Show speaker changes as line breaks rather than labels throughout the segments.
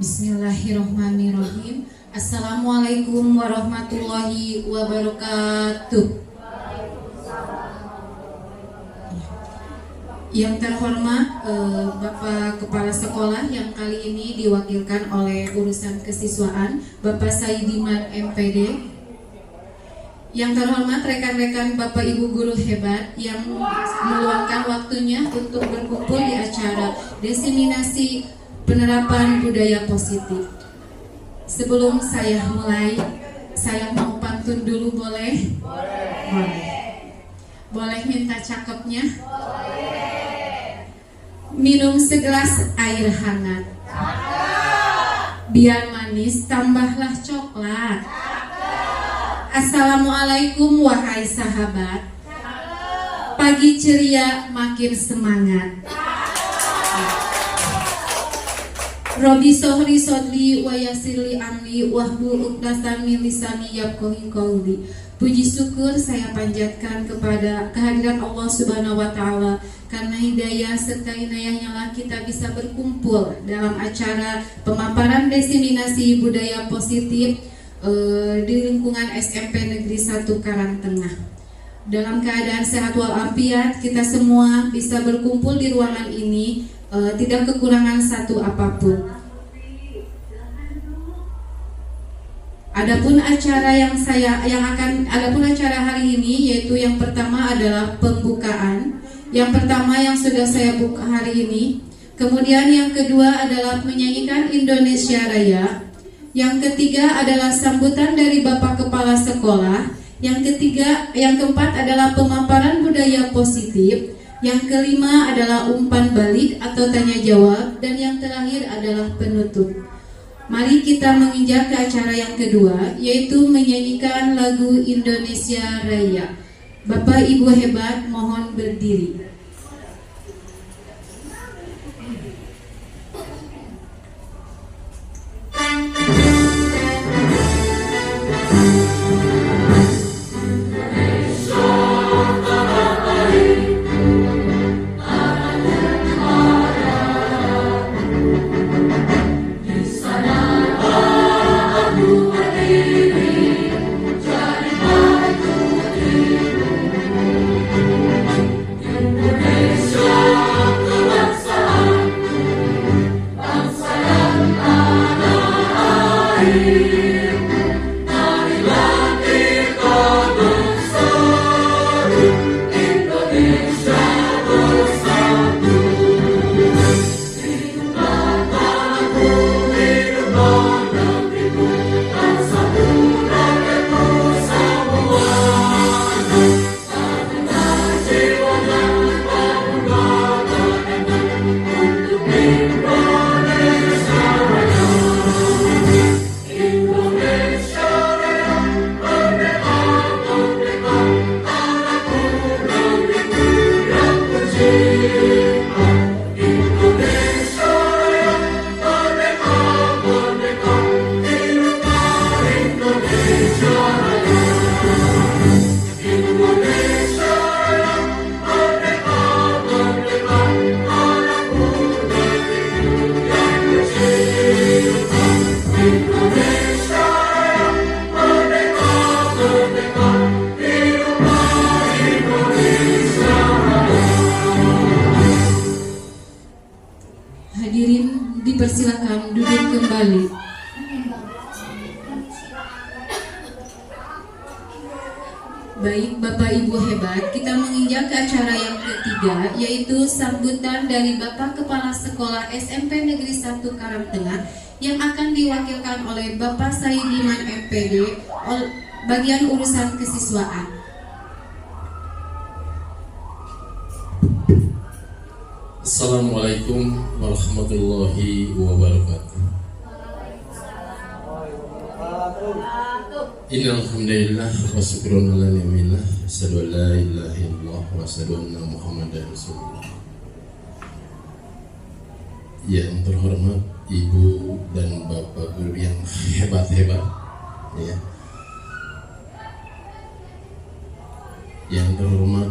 Bismillahirrahmanirrahim. Assalamualaikum warahmatullahi wabarakatuh. Yang terhormat Bapak Kepala Sekolah yang kali ini diwakilkan oleh urusan kesiswaan Bapak Saidiman MPD. Yang terhormat rekan-rekan Bapak Ibu guru hebat yang meluangkan waktunya untuk berkumpul di acara diseminasi penerapan budaya positif. Sebelum saya mulai, saya mau pantun dulu boleh? Boleh. Boleh minta cakepnya? Boleh. Minum segelas air hangat. Biar manis tambahlah coklat. Assalamualaikum wahai sahabat. Pagi ceria makin semangat. Robi sohri sodli wa yasirli amli wahbu uqdatan min lisani yafqahu qawli. Puji syukur saya panjatkan kepada kehadiran Allah Subhanahu wa taala karena hidayah serta inayahnya lah kita bisa berkumpul dalam acara pemaparan diseminasi budaya positif di lingkungan SMP Negeri 1 Karangtengah. Dalam keadaan sehat walafiat, kita semua bisa berkumpul di ruangan ini, tidak kekurangan satu apapun. Adapun acara hari ini yaitu yang pertama adalah pembukaan. Yang pertama yang sudah saya buka hari ini. Kemudian yang kedua adalah menyanyikan Indonesia Raya. Yang ketiga adalah sambutan dari Bapak Kepala Sekolah. Yang keempat adalah pemaparan budaya positif. Yang kelima adalah umpan balik atau tanya jawab. Dan yang terakhir adalah penutup. Mari kita menginjak ke acara yang kedua, yaitu menyanyikan lagu Indonesia Raya. Bapak Ibu hebat, mohon berdiri. Hadirin dipersilakan duduk kembali. Baik Bapak Ibu hebat, kita menginjak ke acara yang ketiga, yaitu sambutan dari Bapak Kepala Sekolah SMP Negeri 1 Karangtengah yang akan diwakilkan oleh Bapak Saidiman MPD bagian urusan kesiswaan.
Assalamualaikum warahmatullahi wabarakatuh. Innal hamdalillah wa syukrun ala ni'millah, asyhadu an la ilaha illallah wa asyhadu anna Muhammadar Rasulullah. Yang terhormat Ibu dan Bapak guru yang hebat-hebat, ya. Yang terhormat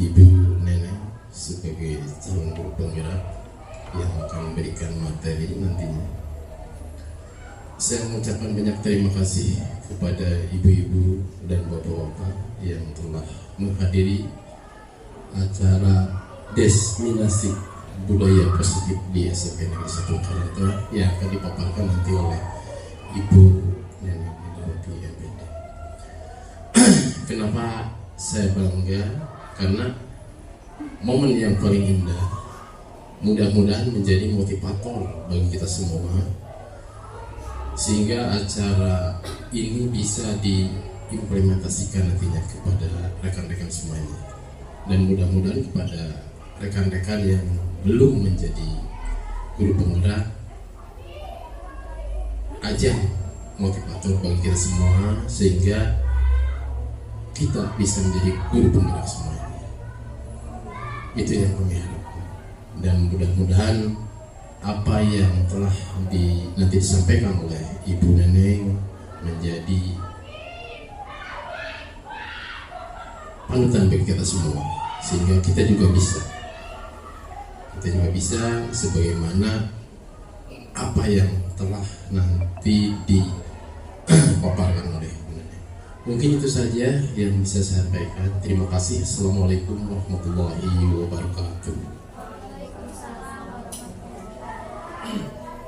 Ibu Nenek sebagai calon guru penggerak yang akan memberikan materi materi nantinya. Saya mengucapkan banyak terima kasih kepada ibu-ibu dan bapak-bapak yang telah menghadiri acara Destinasi Budaya Positif di SMP Negeri 1 Karangtengah yang akan dipaparkan nanti oleh Ibu Nenek Megawati MPD. Kenapa saya bangga? Karena momen yang paling indah mudah-mudahan menjadi motivator bagi kita semua, sehingga acara ini bisa diimplementasikan nantinya kepada rekan-rekan semuanya, dan mudah-mudahan kepada rekan-rekan yang belum menjadi guru penggerak, ajang motivator bagi kita semua, sehingga kita bisa menjadi guru penggerak semuanya. Itu yang kami harapkan, dan mudah-mudahan apa yang telah nanti disampaikan oleh Ibu Neneng menjadi panutan bagi kita semua, sehingga kita juga bisa sebagaimana apa yang telah nanti dipaparkan oleh Ibu Neneng. Mungkin itu saja yang bisa saya sampaikan. Terima kasih. Assalamualaikum warahmatullahi wabarakatuh.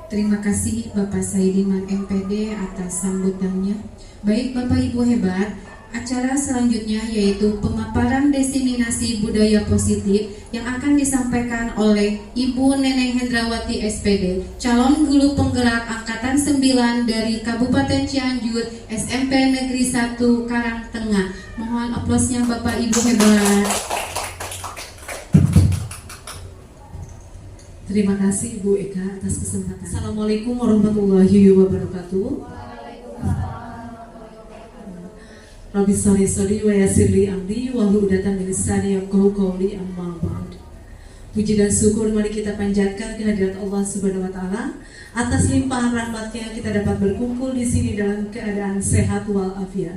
Terima kasih Bapak Saidiman MPD atas sambutannya. Baik Bapak Ibu hebat, acara selanjutnya yaitu pemaparan destinasi budaya positif yang akan disampaikan oleh Ibu Neneng Hendrawati SPD, calon guru penggerak angkatan 9 dari Kabupaten Cianjur, SMP Negeri 1 Karangtengah. Mohon aplausnya Bapak Ibu hebat.
Terima kasih Ibu Eka atas kesempatan. Assalamualaikum warahmatullahi wabarakatuh. Rabbi sholli wa yassirli amri wahlul 'uqdatam min lisani yafqahu qawli, amma ba'd. Puji dan syukur mari kita panjatkan kehadirat Allah Subhanahu wa taala atas limpahan rahmat-Nya kita dapat berkumpul di sini dalam keadaan sehat walafiat.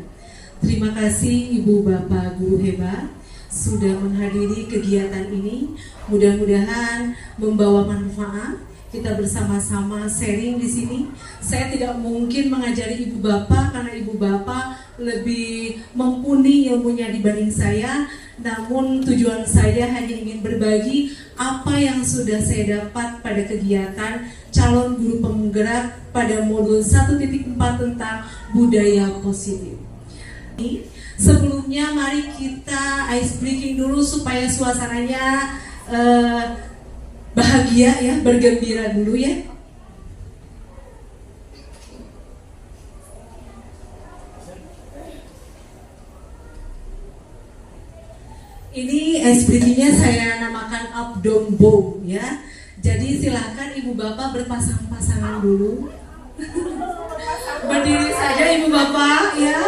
Terima kasih Ibu Bapak guru hebat sudah menghadiri kegiatan ini. Mudah-mudahan membawa manfaat. Kita bersama-sama sharing di sini. Saya tidak mungkin mengajari Ibu Bapak karena Ibu Bapak lebih mumpuni ilmunya dibanding saya. Namun tujuan saya hanya ingin berbagi apa yang sudah saya dapat pada kegiatan calon guru penggerak pada modul 1.4 tentang budaya positif. Sebelumnya mari kita ice breaking dulu supaya suasananya bahagia ya, bergembira dulu ya. Ini ice breakingnya saya namakan up down bow ya. Jadi silakan Ibu Bapak berpasang-pasangan dulu. Berdiri saja Ibu Bapak ya.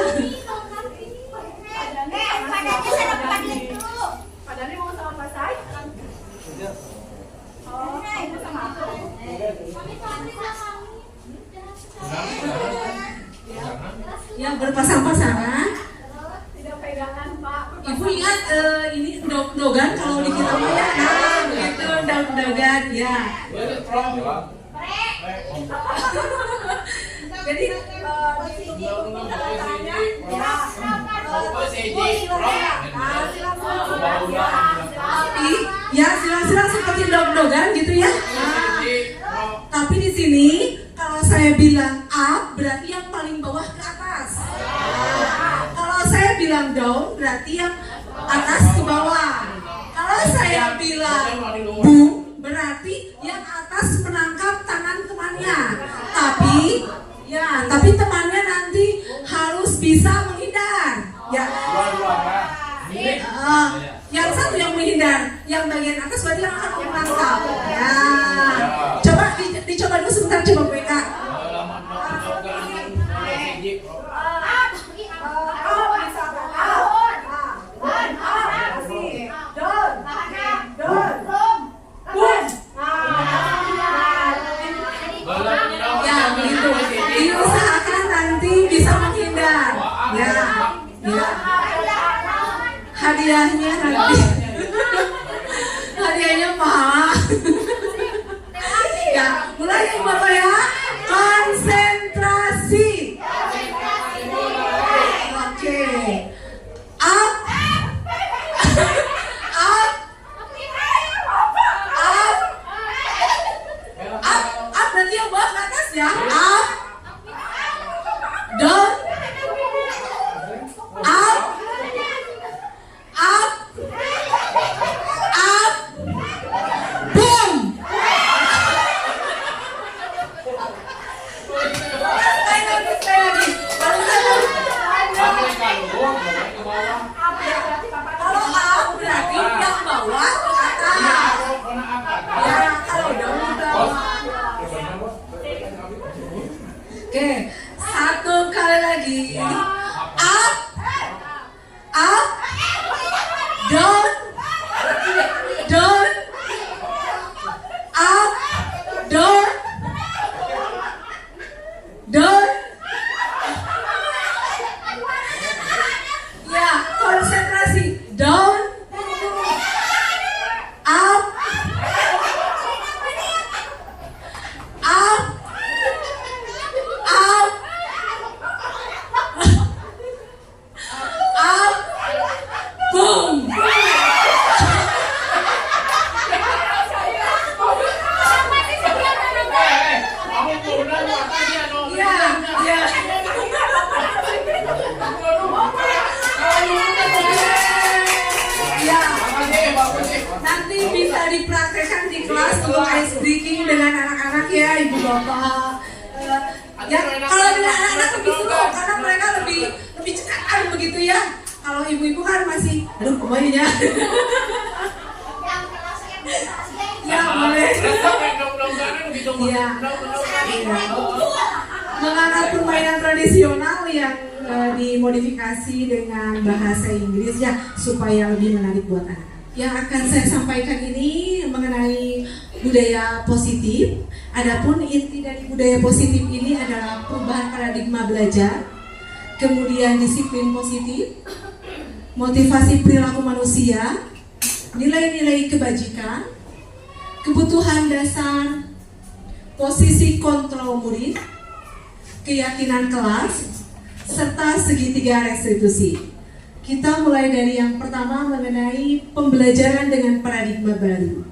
Ya berpasang-pasangan.
Tidak pegangan Pak.
Ibu ingat ini dog-dogan kalau dikira ya. Nah begitu dog-dogan ya. Jadi ya silang-silang seperti dog-dogan gitu ya. Tapi di sini kalau saya bilang up berarti yang paling bawah ke atas. Kalau saya bilang down berarti yang atas ke bawah. Kalau saya bilang boom berarti yang atas menangkap tangan temannya. Tapi temannya nanti harus bisa menghindar. Ya. Yang satu yang menghindar, yang bagian atas berarti yang akan menangkap. Ya. Coba dicoba dulu sebentar, coba WK. Ya begitu. Diusahakan nanti bisa menghindar. Ya. Hadiahnya nanti. Hadiahnya mahal. Ya, Mulai ya Bapak ya. Konsentrasi. Oke. Up. Up. Up berarti yang bawah ke atas ya. Up. Down. Up. Up. Up. Boom. Sekali lagi. Kalau up berarti yang bawah ke atas. Ya, kalau down ke bawah. Oke, satu kali lagi. Up. Up. Down. Down. Up. Down. Down. Ya, konsentrasi. Down. Up. Up. Up. Up. Boom. Ya, ya. Ya. Nanti bisa dipraktekkan di kelas untuk ice breaking dengan anak-anak ya, Ibu Bapak. Ya, kalau dengan anak-anak lebih seru karena mereka lebih cekatan begitu ya. Kalau ibu-ibu kan masih, aduh kembalinya. Ya boleh. Ya. Mengangkat permainan tradisional yang dimodifikasi dengan bahasa Inggris ya supaya lebih menarik buat anak. Yang akan saya sampaikan ini mengenai budaya positif. Adapun inti dari budaya positif ini adalah perubahan paradigma belajar, kemudian disiplin positif, motivasi perilaku manusia, nilai-nilai kebajikan, kebutuhan dasar, posisi kontrol murid, keyakinan kelas, serta segitiga restitusi. Kita mulai dari yang pertama mengenai pembelajaran dengan paradigma baru.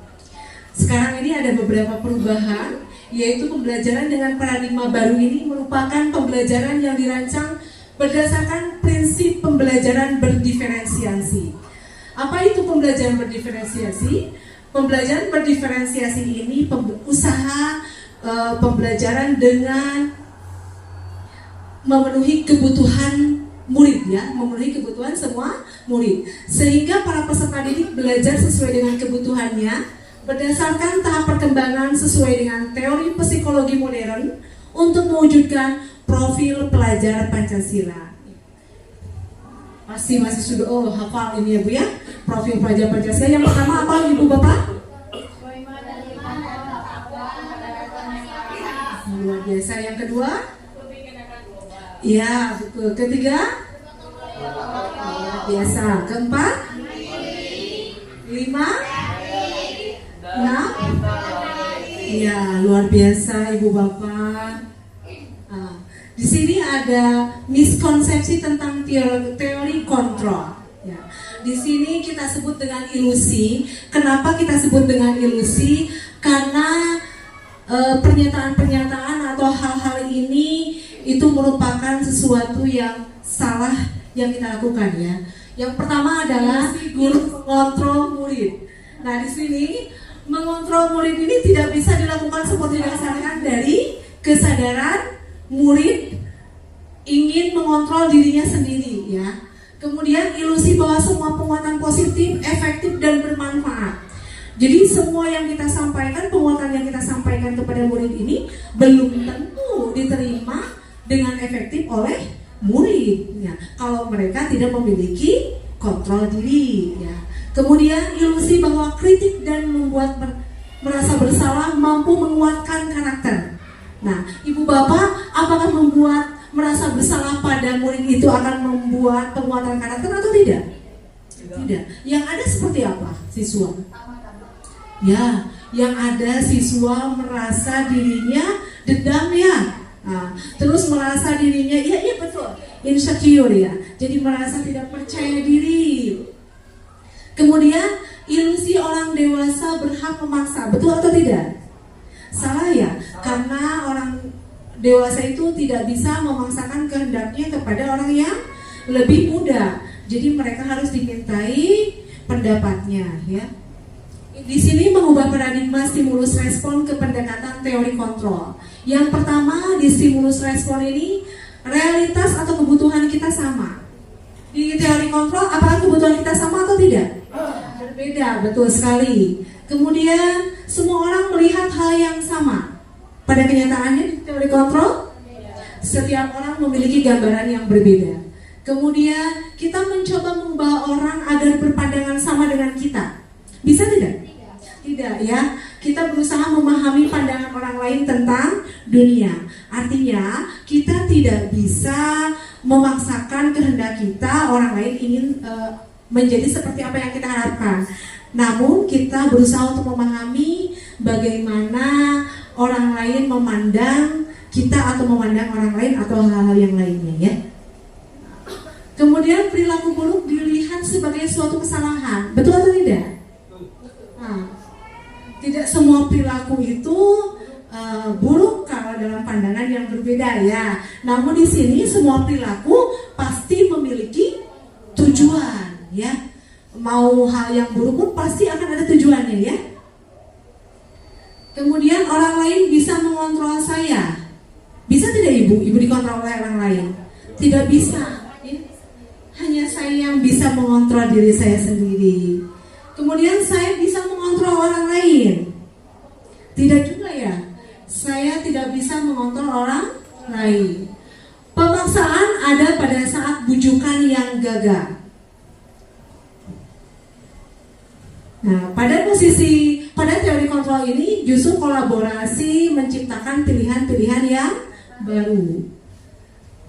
Sekarang ini ada beberapa perubahan, yaitu pembelajaran dengan paradigma baru ini merupakan pembelajaran yang dirancang berdasarkan prinsip pembelajaran berdiferensiasi. Apa itu pembelajaran berdiferensiasi? Pembelajaran berdiferensiasi ini usaha pembelajaran dengan memenuhi kebutuhan murid ya, memenuhi kebutuhan semua murid, sehingga para peserta didik belajar sesuai dengan kebutuhannya berdasarkan tahap perkembangan sesuai dengan teori psikologi modern untuk mewujudkan profil pelajar Pancasila. Pasti masih sudah hafal ini ya Bu ya, profil pelajar Pancasila. Yang pertama apa Ibu Bapak? Luar biasa. Yang kedua? Ya, betul. Ketiga? Luar biasa. Keempat? 5? 6? Ya, luar biasa Ibu Bapak. Di sini ada miskonsepsi tentang teori kontrol. Ya. Di sini kita sebut dengan ilusi. Kenapa kita sebut dengan ilusi? Karena pernyataan-pernyataan atau hal-hal ini itu merupakan sesuatu yang salah yang kita lakukan ya. Yang pertama adalah guru mengontrol murid. Nah di sini mengontrol murid ini tidak bisa dilakukan seperti didasarkan dari kesadaran murid ingin mengontrol dirinya sendiri ya. Kemudian ilusi bahwa semua penguatan positif, efektif dan bermanfaat. Jadi semua yang kita sampaikan, penguatan yang kita sampaikan kepada murid ini belum tentu diterima dengan efektif oleh murid ya, kalau mereka tidak memiliki kontrol diri ya. Kemudian ilusi bahwa kritik dan membuat merasa bersalah mampu menguatkan karakter. Nah, Ibu Bapak, apakah membuat merasa bersalah pada murid itu akan membuat penguatan karakter atau tidak? Tidak. Yang ada seperti apa siswa? Ya, Yang ada siswa merasa dirinya dendam ya. Nah, terus merasa dirinya, iya betul, insecure ya. Jadi merasa tidak percaya diri. Kemudian ilusi orang dewasa berhak memaksa, betul atau tidak? Salah ya, karena orang dewasa itu tidak bisa memaksakan kehendaknya kepada orang yang lebih muda. Jadi mereka harus dimintai pendapatnya ya. Di sini mengubah paradigma stimulus respon ke pendekatan teori kontrol. Yang pertama, di stimulus respon ini realitas atau kebutuhan kita sama. Di teori kontrol, apakah kebutuhan kita sama atau tidak? Berbeda, betul sekali. Kemudian semua orang melihat hal yang sama. Pada kenyataannya di teori kontrol, setiap orang memiliki gambaran yang berbeda. Kemudian kita mencoba mengubah orang agar berpandangan sama dengan kita. Bisa tidak? Tidak ya, kita berusaha memahami pandangan orang lain tentang dunia. Artinya kita tidak bisa memaksakan kehendak kita orang lain ingin menjadi seperti apa yang kita harapkan. Namun kita berusaha untuk memahami bagaimana orang lain memandang kita atau memandang orang lain atau hal-hal yang lainnya ya. Kemudian perilaku buruk dilihat sebagai suatu kesalahan, betul atau tidak? Nah, tidak semua perilaku itu buruk kalau dalam pandangan yang berbeda ya. Namun di sini semua perilaku pasti memiliki tujuan ya. Mau hal yang buruk pun pasti akan ada tujuannya ya. Kemudian orang lain bisa mengontrol saya. Bisa tidak ibu? Ibu dikontrol oleh orang lain? Tidak bisa. Hanya saya yang bisa mengontrol diri saya sendiri. Kemudian saya bisa mengontrol orang lain. Tidak juga ya. Saya tidak bisa mengontrol orang lain. Pemaksaan ada pada saat bujukan yang gagal. Nah, pada teori kontrol ini justru kolaborasi menciptakan pilihan-pilihan yang baru.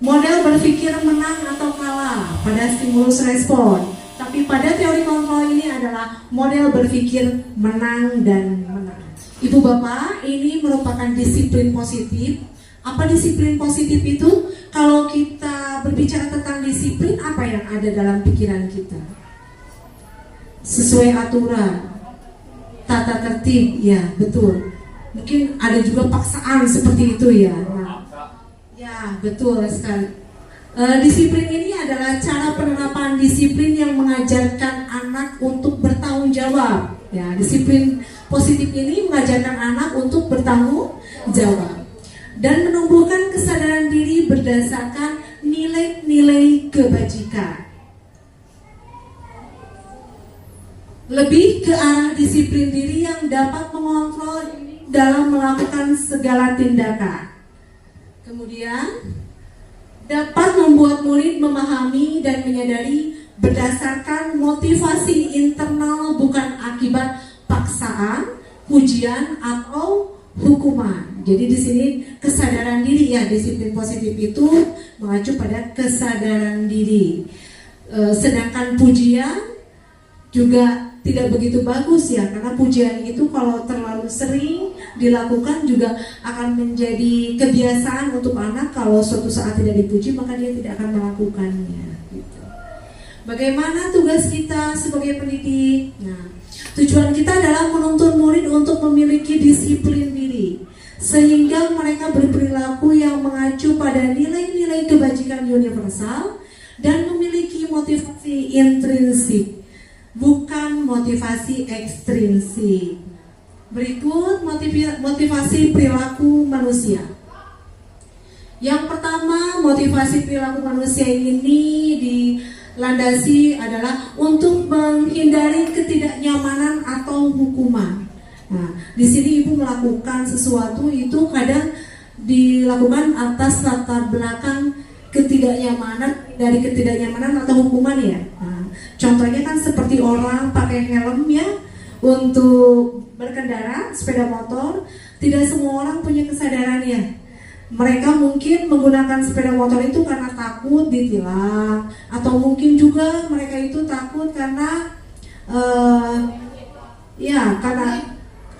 Model berpikir menang atau kalah pada stimulus respon. Tapi pada teori kontrol ini adalah model berpikir menang dan menang. Ibu bapak, ini merupakan disiplin positif. Apa disiplin positif itu? Kalau kita berbicara tentang disiplin, apa yang ada dalam pikiran kita? Sesuai aturan, tata tertib, ya betul. Mungkin ada juga paksaan seperti itu ya. Nah, ya betul sekali. Disiplin ini adalah cara penerapan disiplin yang mengajarkan anak untuk bertanggung jawab. Ya, disiplin positif ini mengajarkan anak untuk bertanggung jawab dan menumbuhkan kesadaran diri berdasarkan nilai-nilai kebajikan. Lebih ke arah disiplin diri yang dapat mengontrol dalam melakukan segala tindakan. Kemudian dapat membuat murid memahami dan menyadari berdasarkan motivasi internal bukan akibat paksaan, pujian atau hukuman. Jadi di sini kesadaran diri ya, disiplin positif itu mengacu pada kesadaran diri. Sedangkan pujian juga tidak begitu bagus ya, karena pujian itu kalau terlalu sering dilakukan juga akan menjadi kebiasaan untuk anak. Kalau suatu saat tidak dipuji maka dia tidak akan melakukannya gitu. Bagaimana tugas kita sebagai pendidik? Nah, tujuan kita adalah menuntun murid untuk memiliki disiplin diri sehingga mereka berperilaku yang mengacu pada nilai-nilai kebajikan universal dan memiliki motivasi intrinsik, bukan motivasi ekstrinsik. Berikut motivasi perilaku manusia. Yang pertama, motivasi perilaku manusia ini dilandasi adalah untuk menghindari ketidaknyamanan atau hukuman. Nah, di sini ibu melakukan sesuatu itu kadang dilakukan atas latar belakang dari ketidaknyamanan atau hukuman ya. Nah, contohnya kan seperti orang pakai helm ya untuk berkendara sepeda motor. Tidak semua orang punya kesadaran ya. Mereka mungkin menggunakan sepeda motor itu karena takut ditilang, atau mungkin juga mereka itu takut karena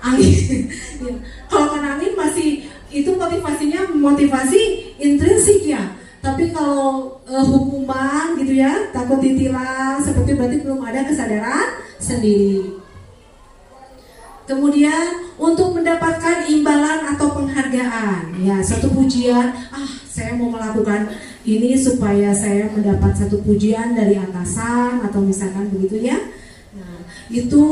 angin. Ya. Kalau kena angin masih itu motivasinya motivasi intrinsik ya. Tapi kalau hukuman gitu ya, takut ditilang, seperti berarti belum ada kesadaran sendiri. Kemudian untuk mendapatkan imbalan atau penghargaan, ya satu pujian, saya mau melakukan ini supaya saya mendapat satu pujian dari atasan atau misalkan begitu ya. Nah, itu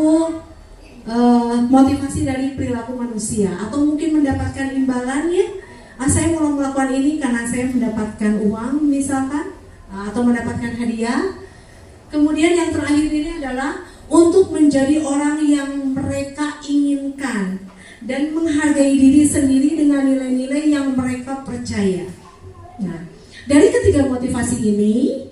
motivasi dari perilaku manusia, atau mungkin mendapatkan imbalannya. Saya mau melakukan ini karena saya mendapatkan uang misalkan, atau mendapatkan hadiah. Kemudian yang terakhir ini adalah untuk menjadi orang yang mereka inginkan dan menghargai diri sendiri dengan nilai-nilai yang mereka percaya. Nah, dari ketiga motivasi ini,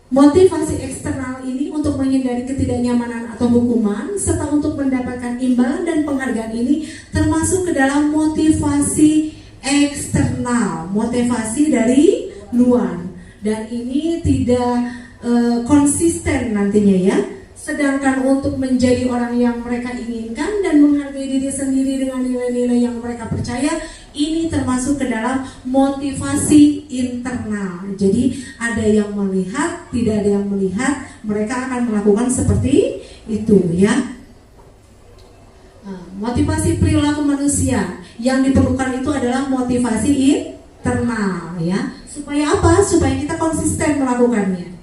motivasi eksternal ini untuk menghindari ketidaknyamanan atau hukuman, serta untuk mendapatkan imbalan dan penghargaan ini termasuk ke dalam motivasi eksternal, motivasi dari luar, dan ini tidak konsisten nantinya ya. Sedangkan untuk menjadi orang yang mereka inginkan dan menghargai diri sendiri dengan nilai-nilai yang mereka percaya, ini termasuk ke dalam motivasi internal. Jadi ada yang melihat, tidak ada yang melihat, mereka akan melakukan seperti itu ya. Motivasi perilaku manusia yang diperlukan itu adalah motivasi internal ya. Supaya apa? Supaya kita konsisten melakukannya.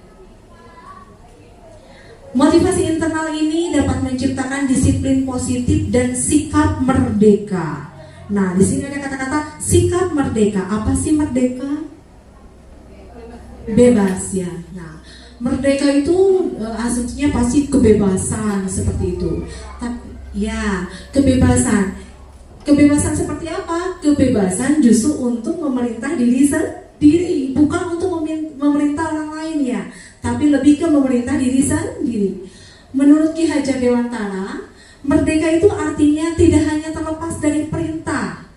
Motivasi internal ini dapat menciptakan disiplin positif dan sikap merdeka. Nah, di sini ada kata-kata sikap merdeka. Apa sih merdeka? Bebas ya. Nah, merdeka itu asumsinya pasti kebebasan seperti itu. Ya, kebebasan. Kebebasan seperti apa? Kebebasan justru untuk memerintah diri sendiri, bukan untuk memerintah orang lain ya, tapi lebih ke memerintah diri sendiri. Menurut Ki Hajar Dewantara, merdeka itu artinya tidak hanya terlepas dari perintah,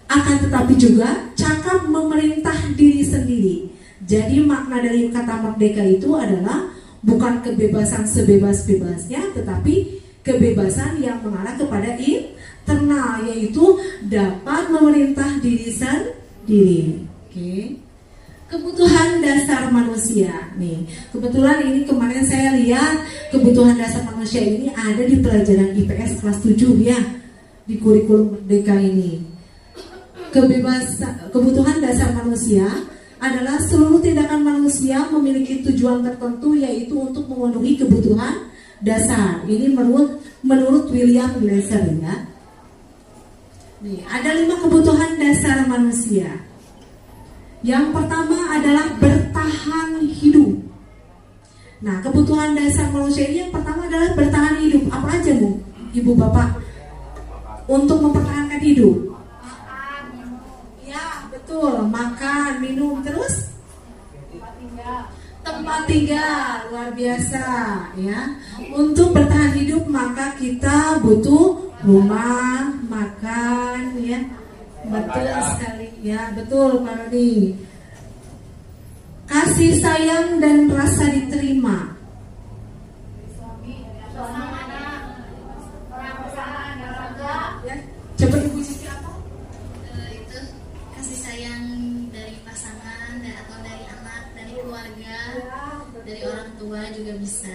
akan tetapi juga cakap memerintah diri sendiri. Jadi makna dari kata merdeka itu adalah bukan kebebasan sebebas-bebasnya, tetapi kebebasan yang mengarah kepada internal, yaitu dapat memerintah diri sendiri. Oke. Kebutuhan dasar manusia nih. Kebetulan ini kemarin saya lihat kebutuhan dasar manusia ini ada di pelajaran IPS kelas 7 ya, di kurikulum merdeka ini. Kebutuhan dasar manusia adalah seluruh tindakan manusia memiliki tujuan tertentu, yaitu untuk memenuhi kebutuhan dasar. Ini menurut William Glasser ya. Nih, ada 5 kebutuhan dasar manusia. Yang pertama adalah bertahan hidup. Nah, kebutuhan dasar manusia ini yang pertama adalah bertahan hidup. Apa aja Bu, Ibu Bapak? Untuk mempertahankan hidup. Ya, betul. Makan, minum, terus tempat tinggal. Luar biasa ya. Untuk bertahan hidup maka kita butuh rumah, makan ya. Betul sekali ya, betul Pak Rodi. Kasih sayang dan rasa diterima. Ya, coba Ibu Cici apa?
Itu kasih sayang dari pasangan atau dari anak, dari keluarga, dari orang tua juga bisa.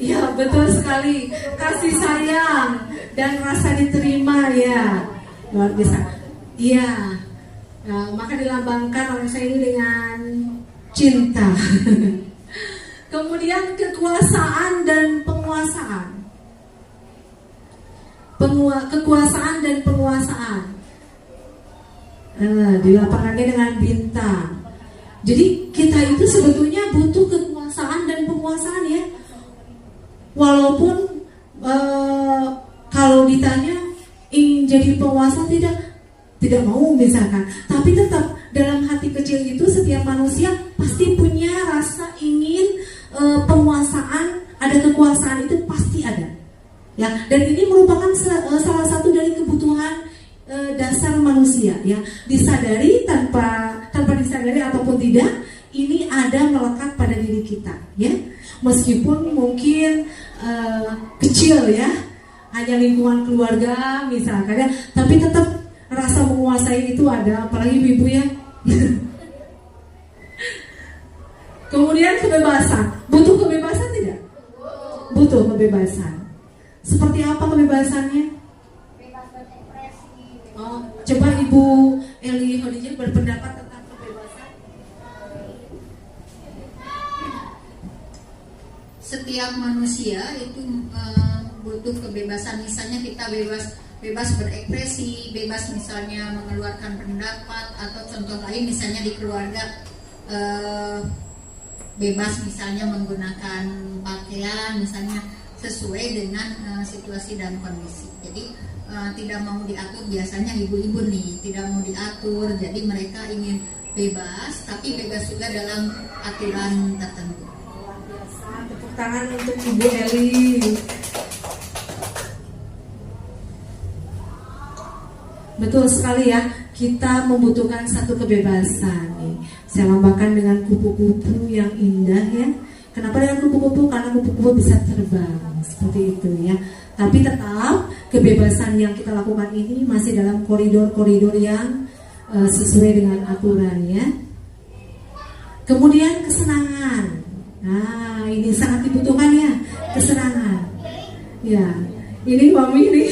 Ya, betul sekali. Kasih sayang dan rasa diterima ya. Luar biasa. Iya. Maka dilambangkan oleh saya ini dengan cinta. Kemudian kekuasaan dan penguasaan. Kekuasaan dan penguasaan. Dilapangkannya dengan bintang. Jadi kita itu sebetulnya butuh kekuasaan dan penguasaan ya. Walaupun kalau ditanya ingin jadi penguasa tidak mau misalkan, tapi tetap dalam hati kecil itu setiap manusia pasti punya rasa ingin penguasaan, ada kekuasaan itu pasti ada. Ya, dan ini merupakan salah satu dari kebutuhan dasar manusia ya. Disadari tanpa disadari ataupun tidak, ini ada melekat pada diri kita ya. meskipun mungkin kecil ya, hanya lingkungan keluarga misalkan ya, tapi tetap rasa menguasai itu ada, apalagi ibu-ibu ya. Kemudian kebebasan, butuh kebebasan tidak? Butuh kebebasan. Seperti apa kebebasannya?
Bebas berekspresi.
Oh, coba Ibu Eli Khadijah berpendapat tentang kebebasan.
Setiap manusia itu butuh kebebasan. Misalnya kita bebas berekspresi, bebas misalnya mengeluarkan pendapat, atau contoh lain misalnya di keluarga bebas misalnya menggunakan pakaian misalnya sesuai dengan situasi dan kondisi. Jadi tidak mau diatur, biasanya ibu-ibu nih tidak mau diatur, jadi mereka ingin bebas, tapi bebas juga dalam aturan tertentu.
Luar biasa, tepuk tangan untuk Ibu Eli. Betul sekali ya, kita membutuhkan satu kebebasan nih. Saya lambangkan dengan kupu-kupu yang indah ya. Kenapa dengan kupu-kupu? Karena kupu-kupu bisa terbang, seperti itu ya. Tapi tetap kebebasan yang kita lakukan ini masih dalam koridor-koridor yang sesuai dengan aturan ya. Kemudian kesenangan. Nah, ini sangat dibutuhkan ya, kesenangan. Ya, ini Mami nih.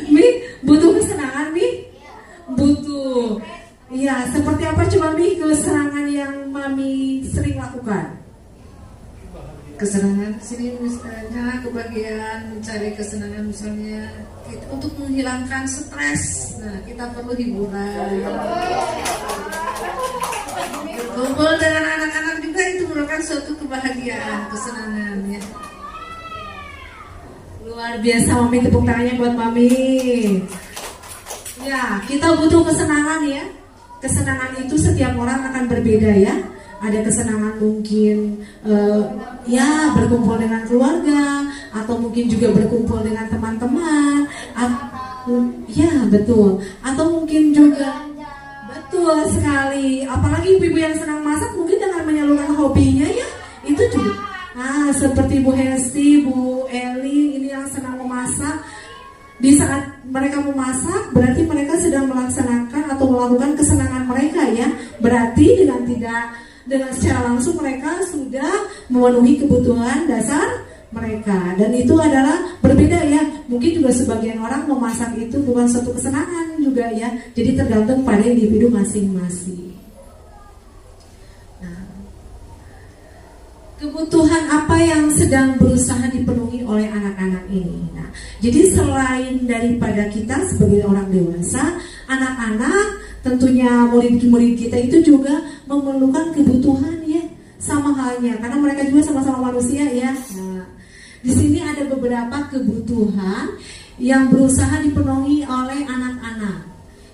Mi, butuh kesenangan Mi? Butuh. Iya, seperti apa coba Mi kesenangan yang Mami sering lakukan?
Kesenangan sini misalnya kebahagiaan, mencari kesenangan misalnya untuk menghilangkan stres. Nah, kita perlu hiburan. Berkumpul dengan anak-anak juga itu merupakan suatu kebahagiaan, kesenangan ya.
Luar biasa Mami, tepuk tangannya buat Mami. Ya, kita butuh kesenangan ya. Kesenangan itu setiap orang akan berbeda ya. Ada kesenangan mungkin ya berkumpul dengan keluarga, atau mungkin juga berkumpul dengan teman-teman. Ya betul. Atau mungkin juga betul sekali. Apalagi ibu-ibu yang senang masak mungkin dengan menyalurkan hobinya ya. Itu juga. Nah, seperti Bu Hesti, Bu Eli ini yang senang memasak. Di saat mereka memasak, berarti mereka sedang melaksanakan atau melakukan kesenangan mereka ya. Berarti dengan secara langsung mereka sudah memenuhi kebutuhan dasar mereka. Dan itu adalah berbeda ya. Mungkin juga sebagian orang memasak itu bukan suatu kesenangan juga ya. Jadi tergantung pada individu masing-masing. Kebutuhan apa yang sedang berusaha dipenuhi oleh anak-anak ini? Nah, jadi selain daripada kita sebagai orang dewasa, anak-anak tentunya murid-murid kita itu juga memerlukan kebutuhan ya, sama halnya karena mereka juga sama-sama manusia ya. Nah, di sini ada beberapa kebutuhan yang berusaha dipenuhi oleh anak-anak.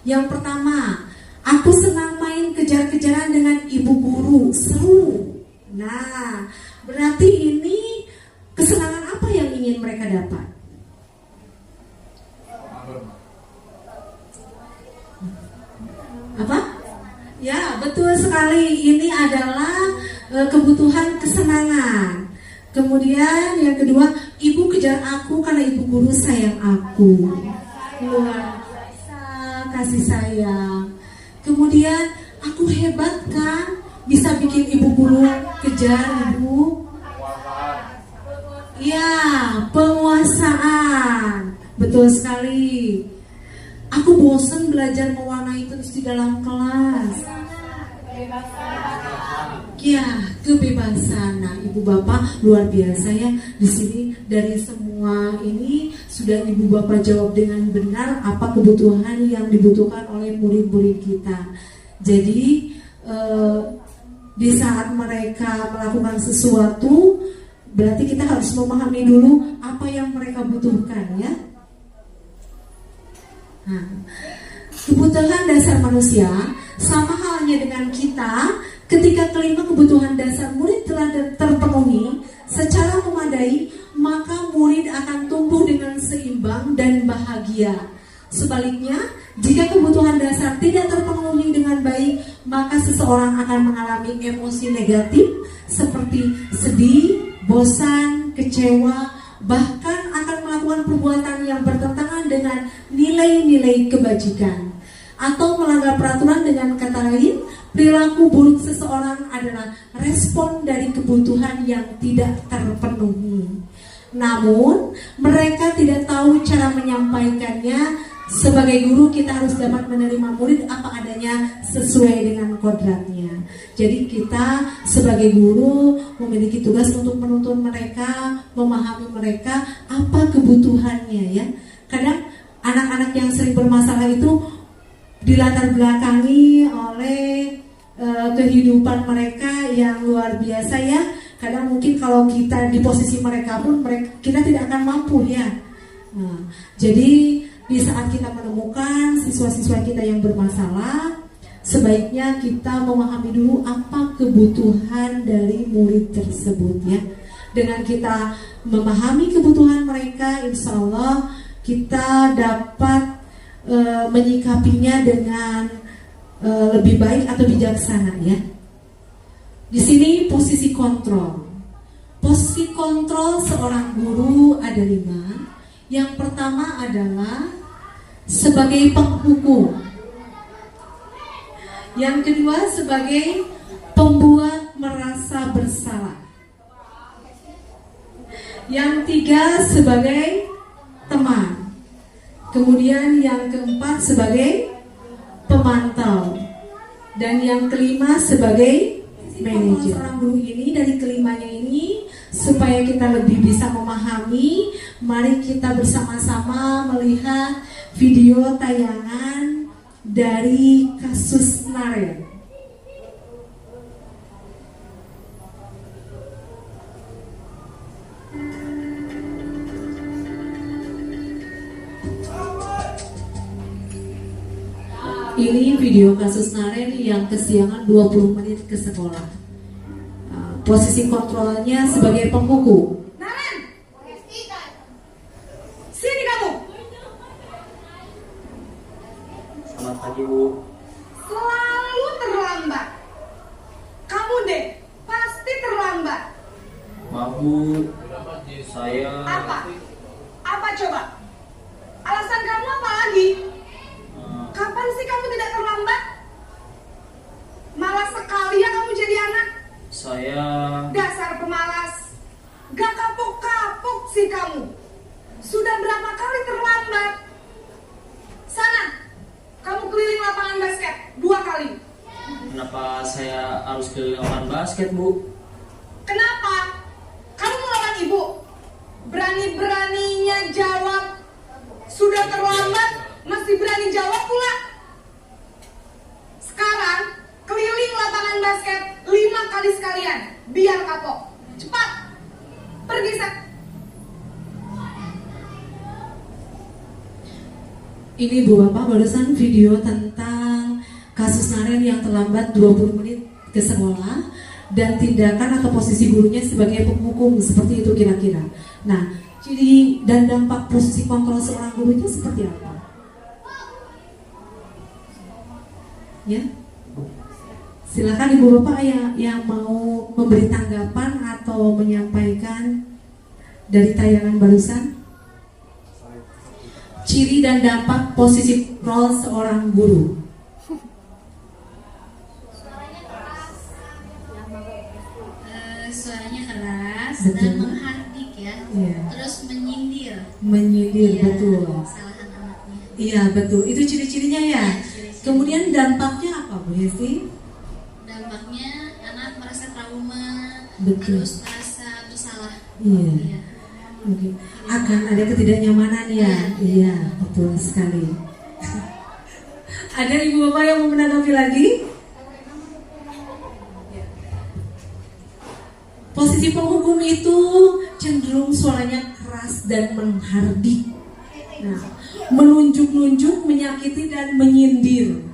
Yang pertama, aku senang main kejar-kejaran dengan ibu guru, seru. Nah, berarti ini kesenangan apa yang ingin mereka dapat? Apa? Ya, betul sekali. Ini adalah kebutuhan kesenangan. Kemudian yang kedua, ibu kejar aku karena ibu guru sayang aku. Luar biasa kasih sayang. Kemudian aku hebat kan? Bisa bikin ibu guru kejar ibu. Ya, penguasaan. Betul sekali. Aku bosan belajar mewarnai terus di dalam kelas. Ya, kebebasan. Nah, ibu bapak luar biasa ya. Di sini dari semua ini sudah ibu bapak jawab dengan benar apa kebutuhan yang dibutuhkan oleh murid-murid kita. Jadi di saat mereka melakukan sesuatu, berarti kita harus memahami dulu apa yang mereka butuhkan ya. Nah, kebutuhan dasar manusia sama halnya dengan kita. Ketika kelima kebutuhan dasar murid telah terpenuhi secara memadai, maka murid akan tumbuh dengan seimbang dan bahagia. Sebaliknya, jika kebutuhan dasar tidak terpenuhi dengan baik, maka seseorang akan mengalami emosi negatif seperti sedih, bosan, kecewa, bahkan akan melakukan perbuatan yang bertentangan dengan nilai-nilai kebajikan atau melanggar peraturan. Dengan kata lain, perilaku buruk seseorang adalah respon dari kebutuhan yang tidak terpenuhi. Namun, mereka tidak tahu cara menyampaikannya. Sebagai guru, kita harus dapat menerima murid apa adanya sesuai dengan kodratnya. Jadi kita sebagai guru memiliki tugas untuk menuntun mereka, memahami mereka apa kebutuhannya ya. Kadang anak-anak yang sering bermasalah itu dilatar belakangi oleh kehidupan mereka yang luar biasa ya. Kadang mungkin kalau kita di posisi mereka pun kita tidak akan mampu ya. Nah, jadi di saat kita menemukan siswa-siswa kita yang bermasalah, sebaiknya kita memahami dulu apa kebutuhan dari murid tersebut ya. Dengan kita memahami kebutuhan mereka, insya Allah kita dapat menyikapinya dengan lebih baik atau bijaksana ya. Di sini posisi kontrol. Posisi kontrol seorang guru ada 5. Yang pertama adalah sebagai penghukum. Yang kedua sebagai pembuat merasa bersalah. Yang tiga sebagai teman. Kemudian yang keempat sebagai pemantau. Dan yang kelima sebagai manajer. Seorang guru ini dari kelimanya ini, supaya kita lebih bisa memahami, mari kita bersama-sama melihat video tayangan dari kasus Naren. Ini video kasus Naren yang kesiangan 20 menit ke sekolah. Posisi kontrolnya sebagai penghukum.
Naren, sini kamu.
Selamat pagi, Bu.
Selalu terlambat. Kamu deh, pasti terlambat.
Maaf, Bu. Saya...
Apa? Apa coba? Alasan kamu apa lagi? Kapan sih kamu tidak terlambat? Malas sekali ya kamu jadi anak.
Saya...
Dasar pemalas. Gak kapok-kapok sih kamu. Sudah berapa kali terlambat? Sana, kamu keliling lapangan basket 2 kali.
Kenapa saya harus keliling lapangan basket, Bu?
Kenapa? Kamu melawan ibu. Berani-beraninya jawab. Sudah terlambat, masih berani jawab pula. Sekarang, keliling lapangan basket 5 kali sekalian. Biar kapok. Cepat. Pergi, Sat.
Ini Bu Bapak barusan video tentang kasus Naren yang terlambat 20 menit ke sekolah dan tindakan atau posisi gurunya sebagai penghukum, seperti itu kira-kira. Nah, ciri dan dampak posisi kontrol seorang gurunya seperti apa? Ya, silakan Ibu Bapak yang mau memberi tanggapan atau menyampaikan dari tayangan barusan. Ciri dan dampak posisi kontrol seorang guru.
Suaranya keras
Betul.
dan menghardik ya.
Iya.
Terus menyindir.
Menyindir,
Iya,
betul.
kesalahan anaknya.
Iya betul, itu ciri-cirinya ya.
Ciri-ciri.
Kemudian dampaknya apa Bu Hesti?
Dampaknya anak merasa trauma,
Betul.
terus merasa bersalah.
Iya.
Iya.
Mungkin akan ada ketidaknyamanan ya. Iya, betul sekali. Ada Ibu Bapak yang mau menanggapi lagi? Posisi penghukum itu cenderung suaranya keras dan menghardik. Nah, menunjuk-nunjuk, menyakiti dan menyindir.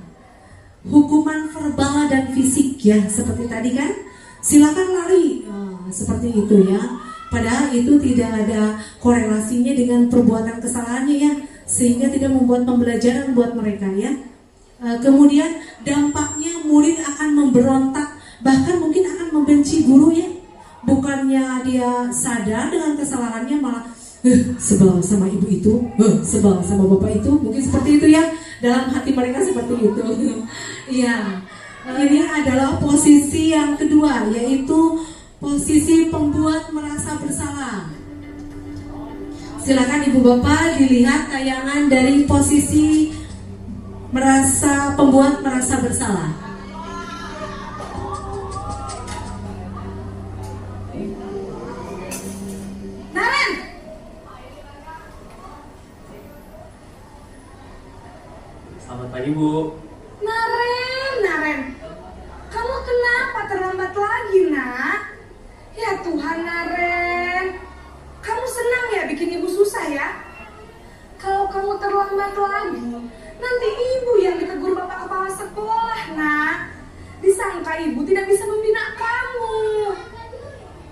Hukuman verbal dan fisik ya, seperti tadi kan. Silakan lari, seperti itu ya. Padahal itu tidak ada korelasinya dengan perbuatan kesalahannya ya, sehingga tidak membuat pembelajaran buat mereka ya. Kemudian dampaknya murid akan memberontak bahkan mungkin akan membenci gurunya. Bukannya dia sadar dengan kesalahannya, malah sebel sama ibu itu, sebel sama bapak itu, mungkin seperti itu ya, dalam hati mereka seperti itu. Iya, ini adalah posisi yang kedua, yaitu posisi pembuat merasa bersalah. Silakan ibu bapak dilihat tayangan dari posisi pembuat merasa bersalah.
Naren!
Selamat pagi, Bu.
Naren, kamu kenapa terlambat lagi, nak? Ya Tuhan, Naren, kamu senang ya bikin ibu susah ya? Kalau kamu terlambat lagi, nanti ibu yang ditegur bapak kepala sekolah, nak. Disangka ibu tidak bisa membina kamu.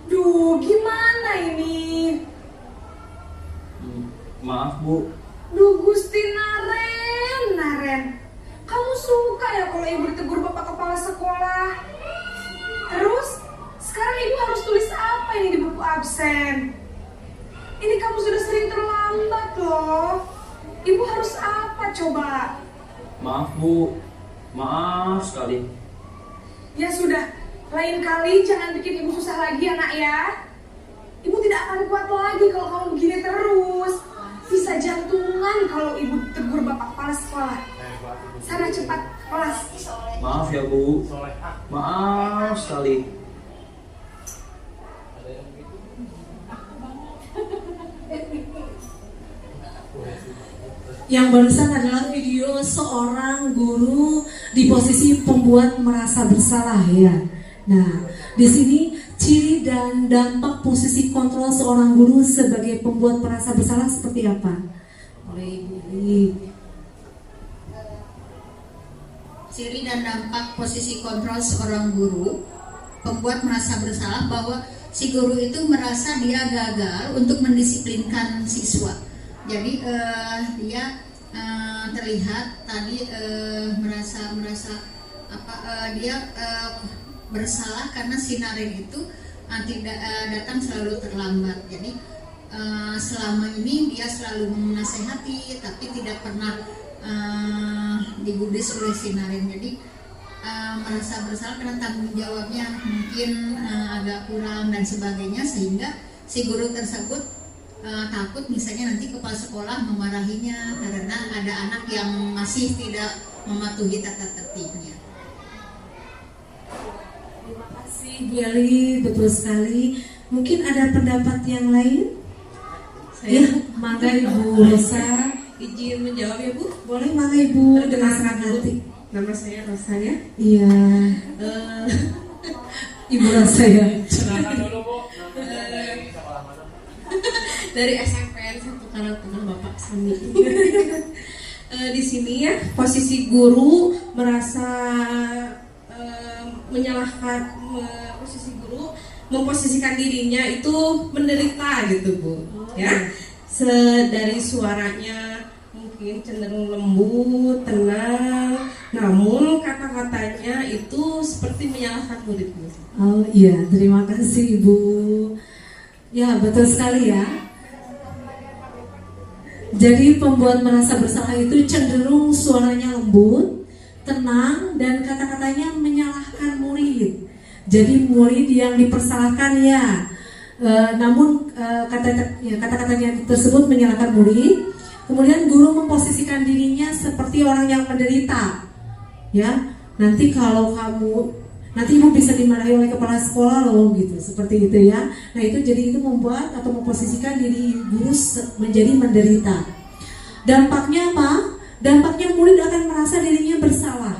Duh, gimana ini?
Maaf, Bu.
Duh, Gusti Naren, kamu suka ya kalau ibu ditegur bapak kepala sekolah? Terus, sekarang ibu harus tulis apa ini di buku absen? Ini kamu sudah sering terlambat loh. Ibu harus apa coba?
Maaf, Bu. Maaf sekali.
Ya sudah, lain kali jangan bikin ibu susah lagi ya, nak ya. Ibu tidak akan kuat lagi kalau kamu begini terus. Bisa jantungan kalau ibu tegur bapak kepala sekolah. Sana cepat kelas.
Maaf ya, Bu. Maaf sekali.
Yang barusan adalah video seorang guru di posisi pembuat merasa bersalah ya. Nah, di sini ciri dan dampak posisi kontrol seorang guru sebagai pembuat merasa bersalah seperti apa? Oleh Ibu Li.
Ciri dan dampak posisi kontrol seorang guru pembuat merasa bersalah bahwa si guru itu merasa dia gagal untuk mendisiplinkan siswa. Jadi dia terlihat tadi merasa dia bersalah karena si Naren itu tidak datang selalu terlambat. Jadi selama ini dia selalu menasehati tapi tidak pernah digubris oleh si Naren. Jadi merasa bersalah karena tanggung jawabnya mungkin agak kurang dan sebagainya, sehingga si guru tersebut takut misalnya nanti kepala sekolah memarahinya karena ada anak yang masih tidak mematuhi tata tertibnya.
Terima kasih Bu Eli, betul sekali. Mungkin ada pendapat yang lain? Ya, mangga Ibu Rosa.
Izin menjawab ya, Bu?
Boleh, mangga Ibu.
Perkenalkan dulu.
Hati.
Nama saya Rosa ya.
Iya. Ibu Rosa ya.
Dari SMPN 1 Karangtengah Bapak Sami. Di sini ya posisi guru merasa menyalahkan, posisi guru memposisikan dirinya itu menderita gitu, Bu. Ya. Dari suaranya mungkin cenderung lembut, tenang, namun kata-katanya itu seperti menyalahkan murid-murid.
Oh iya, terima kasih Ibu. Ya, betul sekali ya. Jadi pembuat merasa bersalah itu cenderung suaranya lembut, tenang, dan kata-katanya menyalahkan murid. Jadi murid yang dipersalahkan ya, namun kata-katanya tersebut menyalahkan murid. Kemudian guru memposisikan dirinya seperti orang yang menderita. Ya, nanti ibu bisa dimarahi oleh kepala sekolah loh gitu, seperti itu ya. Nah itu jadi itu membuat atau memposisikan diri guru menjadi menderita. Dampaknya apa? Dampaknya murid akan merasa dirinya bersalah,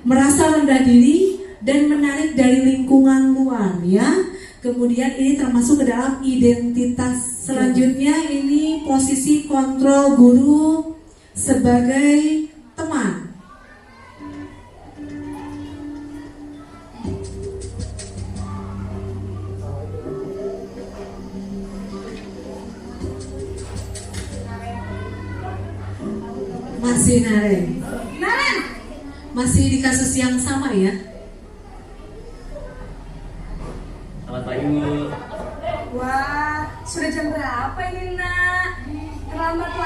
merasa rendah diri dan menarik dari lingkungan luar ya. Kemudian ini termasuk ke dalam identitas. Selanjutnya ini posisi kontrol guru sebagai teman. Masih Naren.
Naren!
Masih di kasus yang sama ya?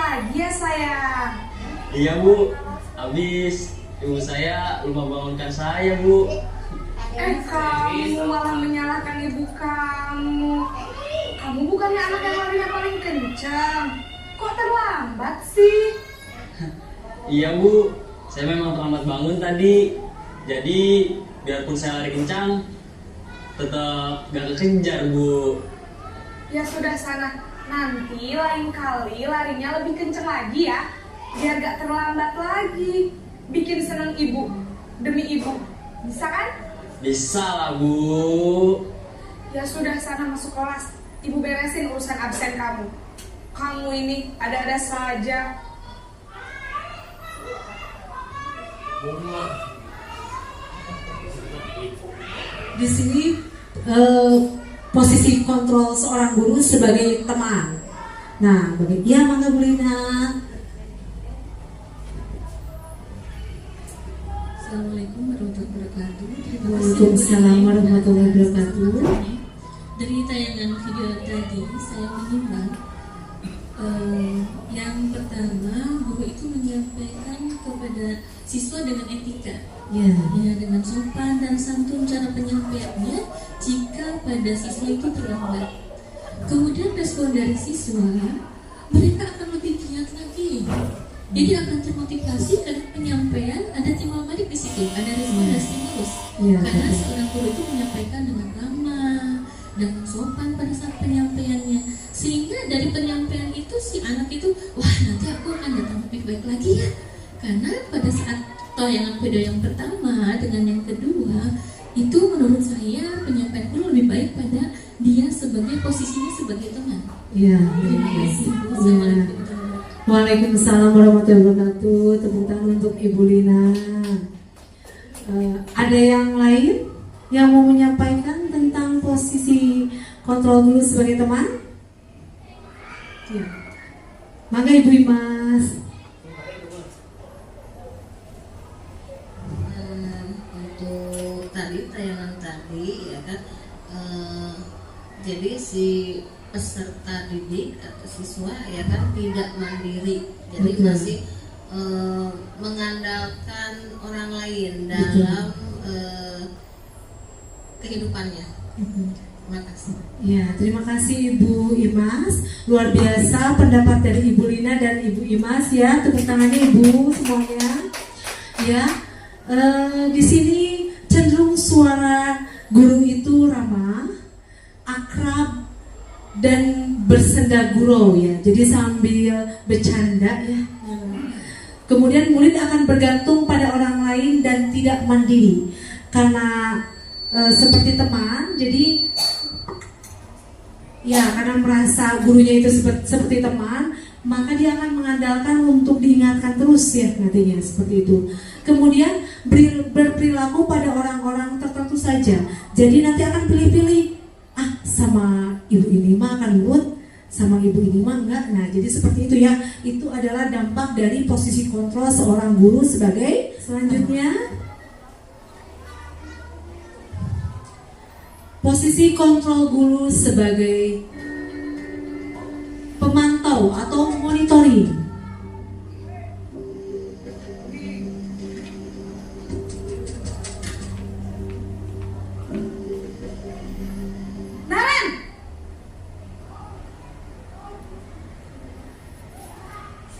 lagi ya sayang?
Iya Bu, habis ibu saya lupa bangunkan saya Bu.
Kamu malah menyalahkan ibu kamu. Kamu bukannya anak yang larinya paling kencang. Kok terlambat sih?
Iya Bu, saya memang terlambat bangun tadi. Jadi biarpun saya lari kencang, tetap gak kekejar Bu.
Ya sudah sana, nanti lain kali larinya lebih kencang lagi ya, biar gak terlambat lagi. Bikin seneng ibu, demi ibu, bisa kan?
Bisa lah Bu.
Ya sudah sana masuk kelas, ibu beresin urusan absen kamu. Kamu ini ada-ada saja.
Di sini posisi kontrol seorang guru sebagai teman. Nah, ya mangga Bu Lina.
Assalamualaikum warahmatullahi wabarakatuh.
Waalaikumsalam warahmatullahi wabarakatuh.
Dari tayangan video tadi saya menyimak yang pertama, guru itu menyampaikan kepada siswa dengan etika, ya dengan sopan dan santun cara penyampaiannya jika pada siswa itu terlambat. Kemudian respon dari siswa, mereka akan lebih giat lagi. Jadi akan termotivasi karena penyampaian ada timbal balik di situ, ada respon dan stimulus. Karena seorang guru itu menyampaikan dengan ramah, dengan sopan pada saat penyampaiannya, sehingga dari penyampaian itu si anak itu, wah nanti aku akan datang lebih baik lagi ya. Karena pada saat tayangan video yang pertama dengan yang kedua itu menurut saya penyampaian guru lebih baik pada dia sebagai posisinya sebagai teman.
Ya,
terima kasih.
Waalaikumsalam warahmatullahi wabarakatuh. Tepuk tangan untuk Ibu Lina. Ada yang lain yang mau menyampaikan tentang posisi kontrol guru sebagai teman? Ya. Mangga Ibu Imas.
Untuk tadi tayangan tadi ya kan, jadi si peserta didik atau siswa ya kan tidak mandiri, jadi masih mengandalkan orang lain dalam kehidupannya. Terima kasih.
Ya, terima kasih Ibu Imas. Luar biasa pendapat dari Ibu Lina dan Ibu Imas ya. Tepuk tangannya Ibu semuanya. Ya, di sini cenderung suara guru itu ramah, akrab, dan bersenda gurau ya. Jadi sambil bercanda ya. Kemudian murid akan bergantung pada orang lain dan tidak mandiri karena seperti teman. Jadi ya karena merasa gurunya itu seperti teman, maka dia akan mengandalkan untuk diingatkan terus ya nantinya seperti itu. Kemudian berperilaku pada orang-orang tertentu saja. Jadi nanti akan pilih-pilih, sama ibu ini mah akan nurut, sama ibu ini mah enggak. Nah jadi seperti itu ya. Itu adalah dampak dari posisi kontrol seorang guru sebagai. Selanjutnya, posisi kontrol guru sebagai pemantau atau monitoring.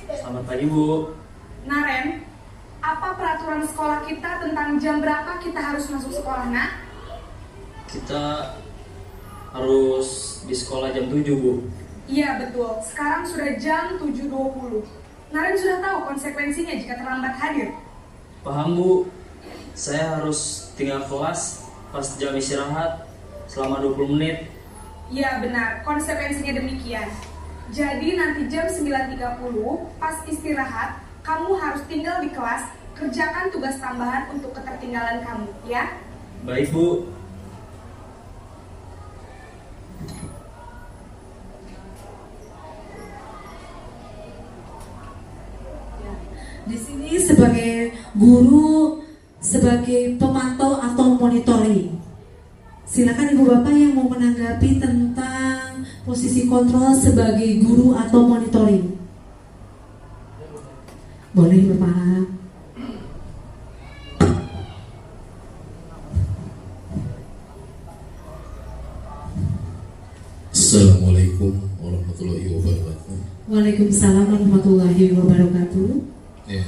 Selamat pagi Bu.
Naren, apa peraturan sekolah kita tentang jam berapa kita harus masuk sekolah, nak?
Kita harus di sekolah jam 7 Bu.
Iya betul, sekarang sudah jam 7.20. Naren sudah tahu konsekuensinya jika terlambat hadir.
Paham Bu, saya harus tinggal kelas pas jam istirahat selama 20 menit.
Iya benar, konsekuensinya demikian. Jadi nanti jam 9.30 pas istirahat, kamu harus tinggal di kelas, kerjakan tugas tambahan untuk ketertinggalan kamu, ya?
Baik Bu.
Di sini sebagai guru, sebagai pemantau atau monitoring. Silakan Ibu Bapak yang mau menanggapi tentang posisi kontrol sebagai guru atau monitoring. Boleh Bapak.
Assalamualaikum warahmatullahi wabarakatuh.
Waalaikumsalam warahmatullahi wabarakatuh.
Ya,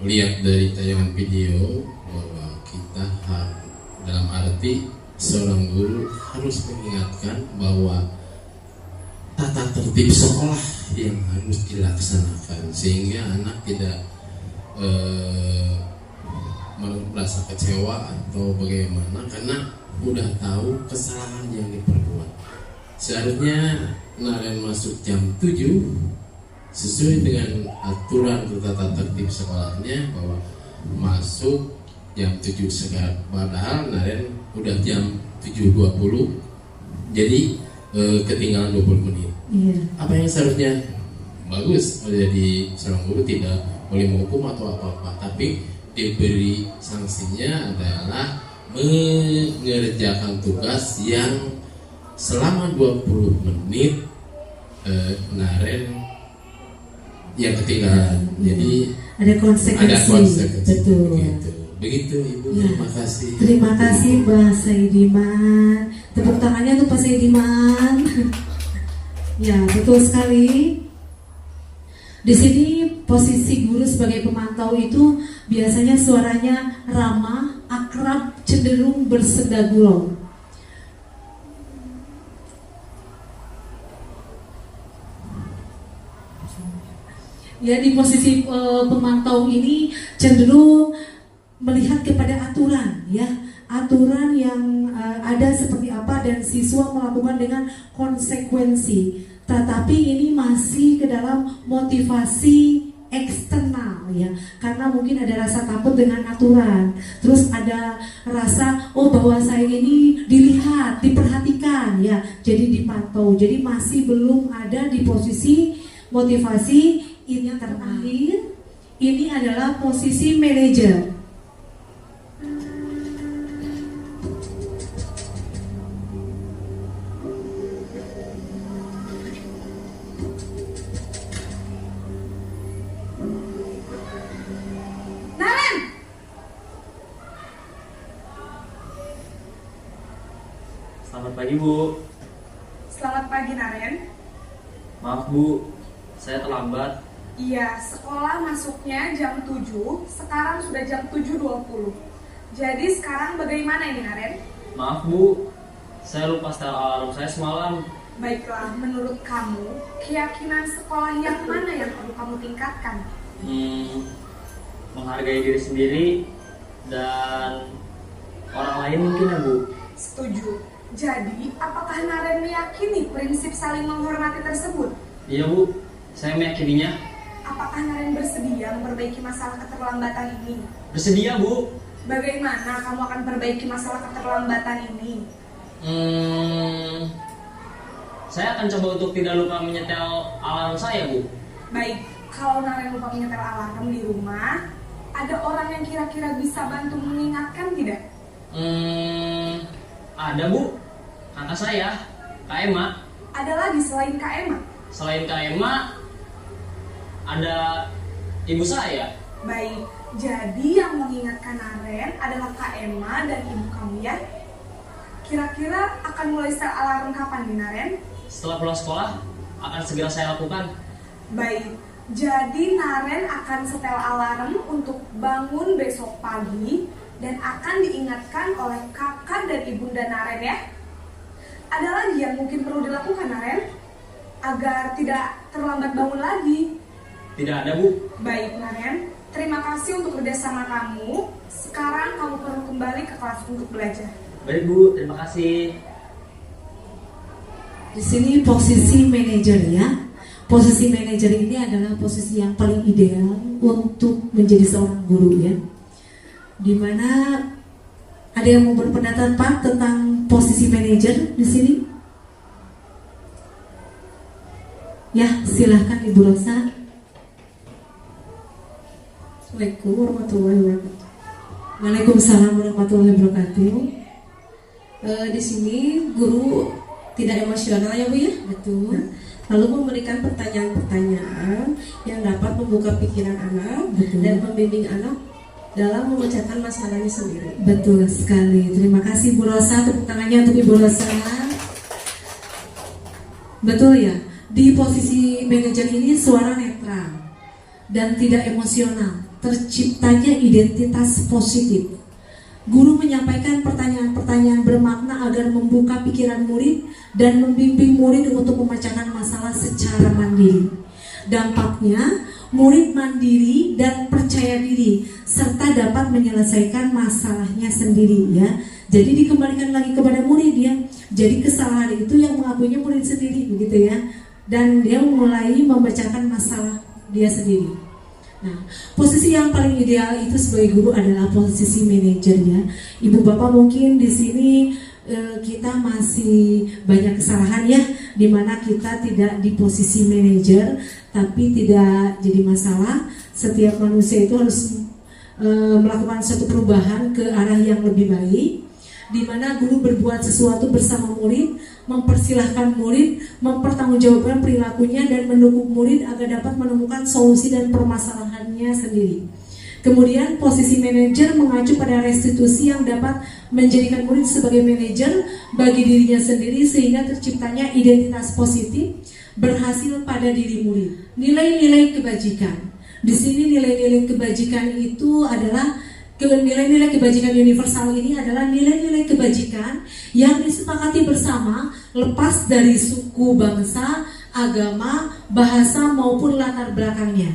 melihat dari tayangan video bahwa kita dalam arti seorang guru harus mengingatkan bahwa tata tertib sekolah yang harus dilaksanakan sehingga anak tidak merasa kecewa atau bagaimana karena udah tahu kesalahan yang diperbuat. Seharusnya Naren masuk jam 7 sesuai dengan aturan tata tertib sekolahnya bahwa masuk jam 7 sekarang, padahal Naren udah jam 7.20 jadi ketinggalan 20 menit. Apa yang seharusnya bagus, jadi seorang guru tidak boleh menghukum atau apa-apa, tapi diberi sanksinya adalah mengerjakan tugas yang selama 20 menit Naren yang ketinggalan. Jadi
ada konsekuensi. Betul.
Begitu Ibu. Terima kasih.
Terima kasih Pak Saidiman. Tepuk tangannya untuk Pak Saidiman. Ya, betul sekali. Di sini posisi guru sebagai pemantau itu biasanya suaranya ramah, akrab, cenderung bersendagurau. Ya, di posisi pemantau ini cenderung melihat kepada aturan, ya, aturan yang ada seperti apa dan siswa melakukan dengan konsekuensi. Tetapi ini masih ke dalam motivasi eksternal, ya, karena mungkin ada rasa takut dengan aturan, terus ada rasa bahwa saya ini dilihat, diperhatikan, ya, jadi dipantau. Jadi masih belum ada di posisi motivasi. Ini yang terakhir, ini adalah posisi manajer.
Selamat pagi Bu.
Selamat pagi Naren.
Maaf Bu, saya terlambat.
Iya, sekolah masuknya jam 7, sekarang sudah jam 7.20. Jadi sekarang bagaimana ini Naren?
Maaf Bu, saya lupa setel alarm saya semalam.
Baiklah, menurut kamu, keyakinan sekolah yang mana yang perlu kamu tingkatkan?
Menghargai diri sendiri dan orang lain mungkin ya Bu.
Setuju. Jadi, apakah Naren meyakini prinsip saling menghormati tersebut?
Iya Bu, saya meyakininya.
Apakah Naren bersedia memperbaiki masalah keterlambatan ini?
Bersedia Bu.
Bagaimana kamu akan perbaiki masalah keterlambatan ini?
Saya akan coba untuk tidak lupa menyetel alarm saya Bu.
Baik, kalau Naren lupa menyetel alarm di rumah, ada orang yang kira-kira bisa bantu mengingatkan tidak?
Ada Bu, kakak saya, Kak Emma.
Ada lagi selain Kak Emma?
Selain Kak Emma, ada ibu saya.
Baik, jadi yang mengingatkan Naren adalah Kak Emma dan ibu kamu ya? Kira-kira akan mulai setel alarm kapan nih Naren?
Setelah pulang sekolah, akan segera saya lakukan.
Baik, jadi Naren akan setel alarm untuk bangun besok pagi dan akan diingatkan oleh kakak dan ibunda Naren ya. Ada lagi yang mungkin perlu dilakukan Naren agar tidak terlambat bangun lagi?
Tidak ada Bu.
Baik Naren, terima kasih untuk kerjasama kamu. Sekarang kamu perlu kembali ke kelas untuk belajar.
Baik Bu, terima kasih.
Di sini posisi manajer ya. Posisi manajer ini adalah posisi yang paling ideal untuk menjadi seorang guru ya. Dimana ada yang mau berpendapat Pak tentang posisi manajer di sini? Ya, silahkan Ibu Rosa.
Assalamualaikum warahmatullahi wabarakatuh.
Waalaikumsalam warahmatullahi wabarakatuh.
Di sini guru tidak emosional ya Bu ya?
Betul. lalu memberikan pertanyaan-pertanyaan yang dapat membuka pikiran anak dan membimbing anak dalam memecahkan masalahnya sendiri. Betul sekali. Terima kasih Bu Rosa, tepuk tangannya untuk Ibu Rosa. Betul ya, di posisi manajer ini suara netral dan tidak emosional, terciptanya identitas positif. Guru menyampaikan pertanyaan-pertanyaan bermakna agar membuka pikiran murid dan membimbing murid untuk memecahkan masalah secara mandiri. Dampaknya, murid mandiri dan percaya diri serta dapat menyelesaikan masalahnya sendiri ya. Jadi dikembalikan lagi kepada murid ya. Jadi kesalahan itu yang mengakuinya murid sendiri begitu ya. Dan dia mulai memecahkan masalah dia sendiri. Nah, posisi yang paling ideal itu sebagai guru adalah posisi manajer ya. Ibu bapak mungkin di sini kita masih banyak kesalahan ya, dimana kita tidak di posisi manajer, tapi tidak jadi masalah. Setiap manusia itu harus melakukan suatu perubahan ke arah yang lebih baik, di mana guru berbuat sesuatu bersama murid, mempersilahkan murid, mempertanggungjawabkan perilakunya dan mendukung murid agar dapat menemukan solusi dan permasalahannya sendiri. Kemudian posisi manajer mengacu pada restitusi yang dapat menjadikan murid sebagai manajer bagi dirinya sendiri sehingga terciptanya identitas positif berhasil pada diri murid. Nilai-nilai kebajikan. Di sini nilai-nilai kebajikan itu adalah nilai-nilai kebajikan universal ini adalah nilai-nilai kebajikan yang disepakati bersama lepas dari suku, bangsa, agama, bahasa maupun latar belakangnya.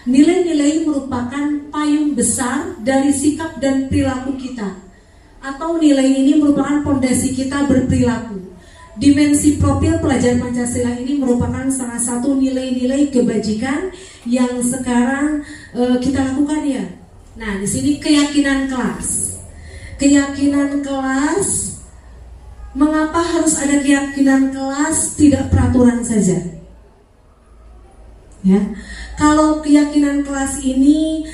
Nilai-nilai merupakan payung besar dari sikap dan perilaku kita, atau nilai ini merupakan fondasi kita berperilaku. Dimensi profil pelajaran Pancasila ini merupakan salah satu nilai-nilai kebajikan yang sekarang kita lakukan ya. Nah, di sini keyakinan kelas. Keyakinan kelas, mengapa harus ada keyakinan kelas, tidak peraturan saja? Ya. Kalau keyakinan kelas ini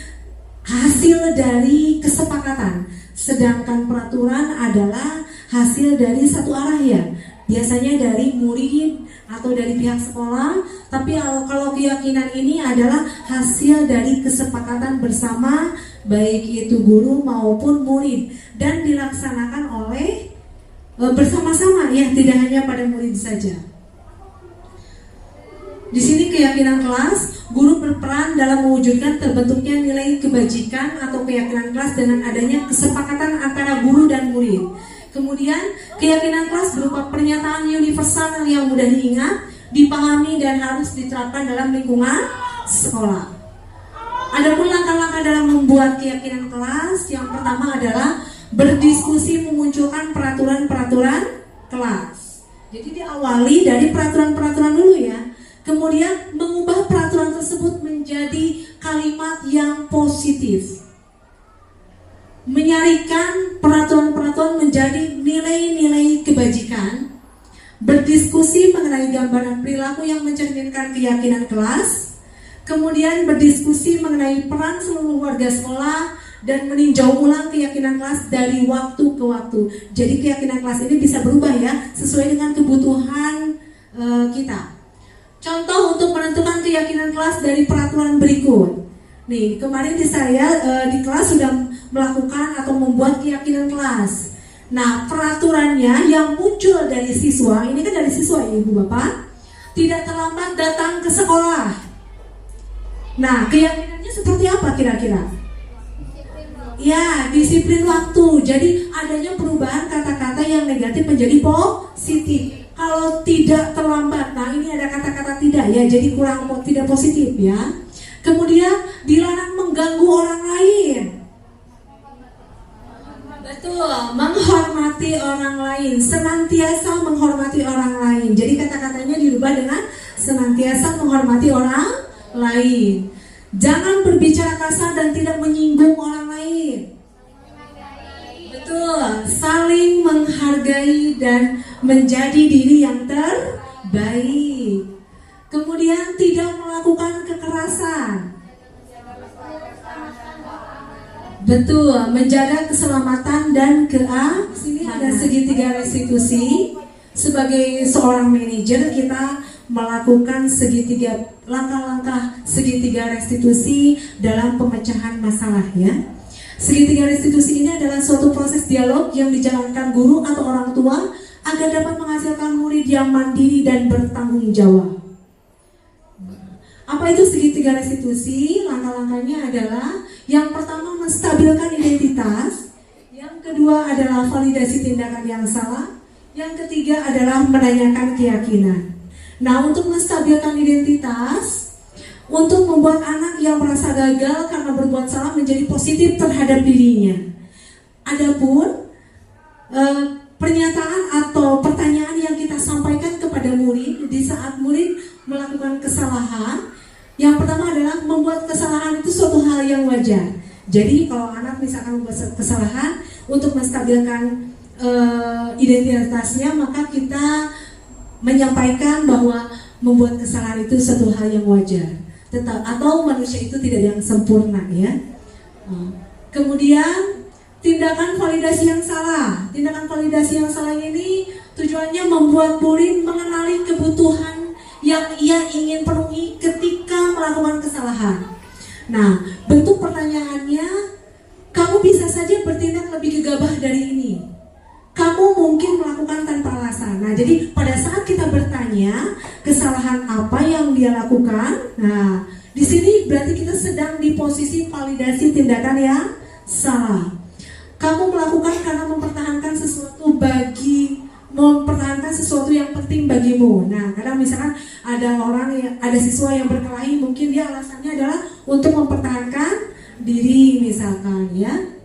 hasil dari kesepakatan, sedangkan peraturan adalah hasil dari satu arah ya. Biasanya dari murid atau dari pihak sekolah, tapi kalau keyakinan ini adalah hasil dari kesepakatan bersama baik itu guru maupun murid dan dilaksanakan oleh bersama-sama ya, tidak hanya pada murid saja. Di sini keyakinan kelas, guru berperan dalam mewujudkan terbentuknya nilai kebajikan atau keyakinan kelas dengan adanya kesepakatan antara guru dan murid. Kemudian keyakinan kelas berupa pernyataan universal yang mudah diingat, dipahami dan harus diterapkan dalam lingkungan sekolah. Adapun langkah-langkah dalam membuat keyakinan kelas, yang pertama adalah berdiskusi memunculkan peraturan-peraturan kelas. Jadi diawali dari peraturan-peraturan dulu ya. Kemudian mengubah peraturan tersebut menjadi kalimat yang positif. Menyarikan peraturan-peraturan menjadi nilai-nilai kebajikan. Berdiskusi mengenai gambaran perilaku yang mencerminkan keyakinan kelas. Kemudian berdiskusi mengenai peran seluruh warga sekolah dan meninjau ulang keyakinan kelas dari waktu ke waktu. Jadi keyakinan kelas ini bisa berubah ya, sesuai dengan kebutuhan kita. Contoh untuk menentukan keyakinan kelas dari peraturan berikut. Nih, kemarin di kelas sudah melakukan atau membuat keyakinan kelas. Nah, peraturannya yang muncul dari siswa, ini kan dari siswa ya Ibu Bapak, tidak terlambat datang ke sekolah. Nah, keyakinannya seperti apa kira-kira? Ya, disiplin waktu. Jadi adanya perubahan kata-kata yang negatif menjadi positif. Kalau tidak terlambat, nah ini ada kata-kata tidak ya, jadi kurang tidak positif ya. Kemudian dilarang mengganggu orang lain. Betul, menghormati orang lain, senantiasa menghormati orang lain. Jadi kata-katanya dirubah dengan senantiasa menghormati orang lain. Jangan berbicara kasar dan tidak menyinggung orang lain. Betul, saling menghargai dan menjadi diri yang terbaik. Kemudian tidak melakukan kekerasan. Betul, menjaga keselamatan dan sini ada segitiga restitusi. Sebagai seorang manajer kita melakukan langkah-langkah segitiga restitusi dalam pemecahan masalah ya. Segitiga restitusi ini adalah suatu proses dialog yang dijalankan guru atau orang tua agar dapat menghasilkan murid yang mandiri dan bertanggung jawab. Apa itu segitiga restitusi? Langkah-langkahnya adalah yang pertama menstabilkan identitas, yang kedua adalah validasi tindakan yang salah, yang ketiga adalah menanyakan keyakinan. Nah, untuk menstabilkan identitas, untuk membuat anak yang merasa gagal karena berbuat salah menjadi positif terhadap dirinya. Adapun pernyataan atau pertanyaan yang kita sampaikan kepada murid di saat murid melakukan kesalahan, yang pertama adalah membuat kesalahan itu suatu hal yang wajar. Jadi kalau anak misalkan membuat kesalahan, untuk menstabilkan identitasnya, maka kita menyampaikan bahwa membuat kesalahan itu suatu hal yang wajar. Atau manusia itu tidak yang sempurna ya. Kemudian tindakan validasi yang salah. Tindakan validasi yang salah ini tujuannya membuat murid mengenali kebutuhan yang ia ingin penuhi ketika melakukan kesalahan. Nah, bentuk pertanyaannya, kamu bisa saja bertindak lebih gegabah dari ini. Kamu mungkin melakukan tanpa alasan. Nah, jadi pada saat kita bertanya kesalahan apa yang dia lakukan, nah di sini berarti kita sedang di posisi validasi tindakan yang salah. Kamu melakukan karena mempertahankan sesuatu yang penting bagimu. Nah, kadang misalkan ada siswa yang berkelahi, mungkin dia alasannya adalah untuk mempertahankan diri misalkan ya.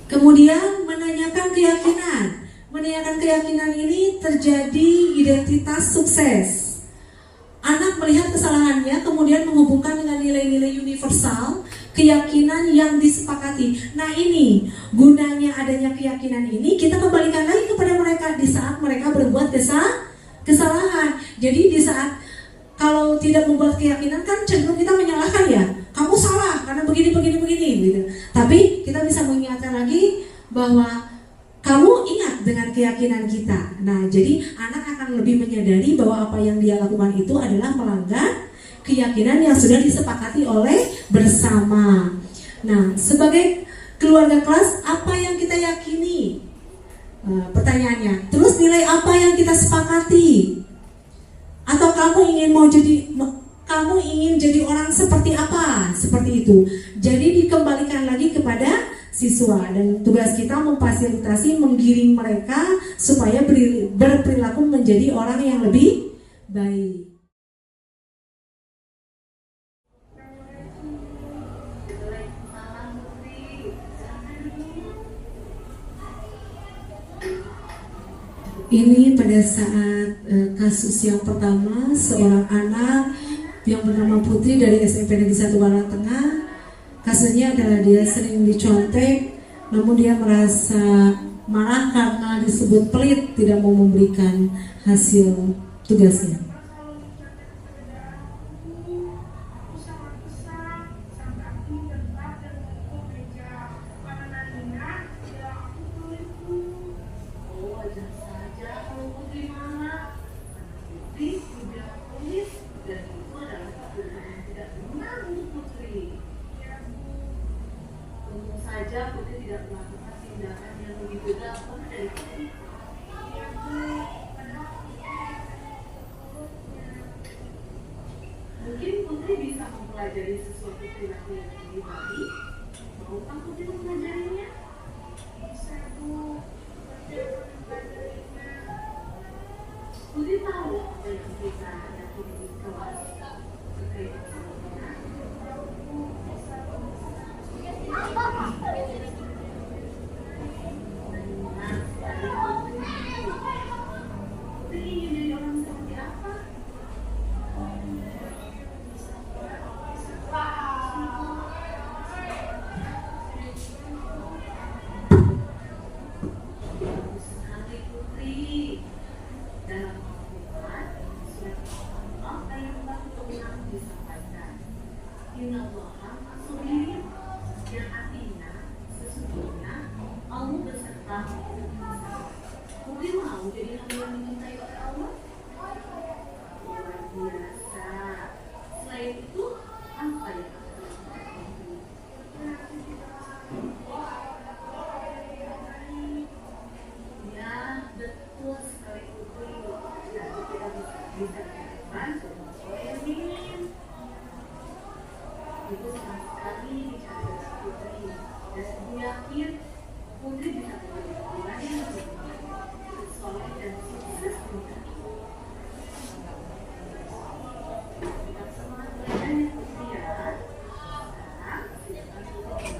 Kemudian menanyakan keyakinan. Menanyakan keyakinan ini terjadi identitas sukses. Anak melihat kesalahannya, kemudian menghubungkan dengan nilai-nilai universal, keyakinan yang disepakati. Nah, ini gunanya adanya keyakinan ini, kita kembalikan lagi kepada mereka di saat mereka berbuat kesalahan. Jadi di saat kalau tidak membuat keyakinan kan cenderung kita menyalahkan ya, kamu salah karena begini gitu. Tapi kita bisa mengingatkan lagi bahwa kamu ingat dengan keyakinan kita. Nah, jadi anak akan lebih menyadari bahwa apa yang dia lakukan itu adalah melanggar keyakinan yang sudah disepakati oleh bersama. Nah, sebagai keluarga kelas, apa yang kita yakini? Pertanyaannya. Terus nilai apa yang kita sepakati? Atau kamu ingin jadi orang seperti apa? Seperti itu. Jadi dikembalikan lagi kepada siswa, dan tugas kita memfasilitasi, menggiring mereka supaya berperilaku menjadi orang yang lebih baik. Ini pada saat kasus yang pertama, seorang anak yang bernama Putri dari SMP Negeri 1 Barat Tengah. Kasusnya adalah dia sering dicontek, namun dia merasa marah karena disebut pelit, tidak mau memberikan hasil tugasnya. Mungkin Putri bisa mempelajari sesuatu perilaku yang lebih baik. Maukah Putri mempelajarinya? Bisa, Bu. Putri tahu apa yang kita hadapi di kelas terkait dengan Putri ingin jadi orang seperti apa? Putri dalam Al-Quran surat Ibu senang sekali bicara dengan Putri, dan Ibu yakin Putri bisa menjadi pribadi yang lebih baik, soleh dan sukses di dunia. Tetap semangat belajarnya Putri ya. Sekarang silakan Putri.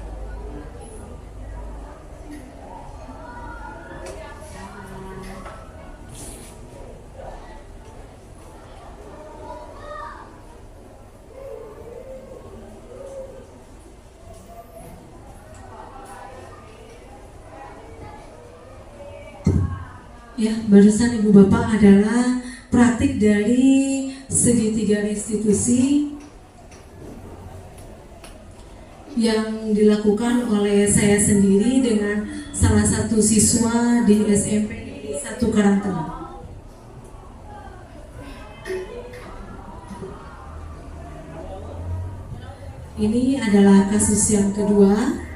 Ya, barusan Ibu Bapak adalah praktik dari segitiga restitusi yang dilakukan oleh saya sendiri dengan salah satu siswa di SMP di 1 Karangtengah. Ini adalah kasus yang kedua.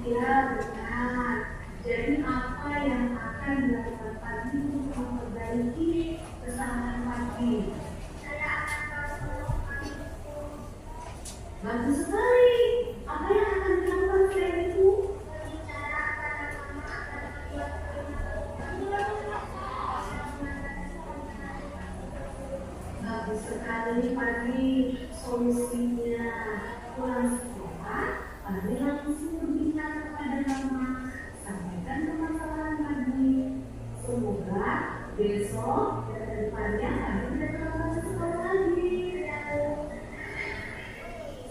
Ya benar. Jadi apa yang akan dilakukan pagi untuk memperbaiki kesalahan pagi? Bagus sekali. Apa yang akan dilakukan selain itu? Bagus sekali pagi. Solusinya pulang sekolah, pagi langsung berbicara kepada mama, sampaikan permasalahan pagi. Semoga besok dan depannya pagi tidak terlambat sekolah lagi.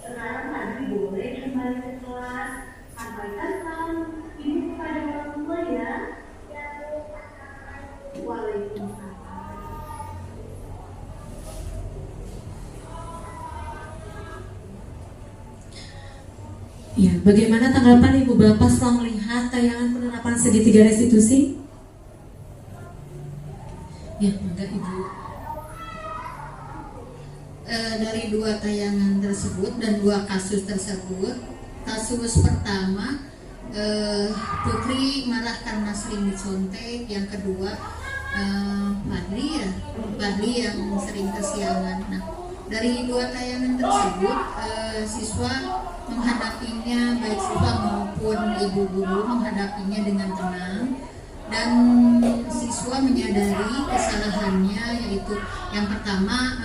Sekarang pagi boleh kembali ke kelas. Sampaikan salam ibu kepada orang tua ya. Waalaikumsalam.
Ya, bagaimana tanggapan Ibu Bapak setelah melihat tayangan penerapan segitiga restitusi? Ya, mangga Ibu.
Dari 2 tayangan tersebut dan 2 kasus tersebut, kasus pertama Putri marah karena sering dicontek, yang kedua Fadli yang sering kesiangan. Nah, dari 2 tayangan tersebut siswa menghadapinya, baik siswa maupun ibu guru menghadapinya dengan tenang, dan siswa menyadari kesalahannya, yaitu yang pertama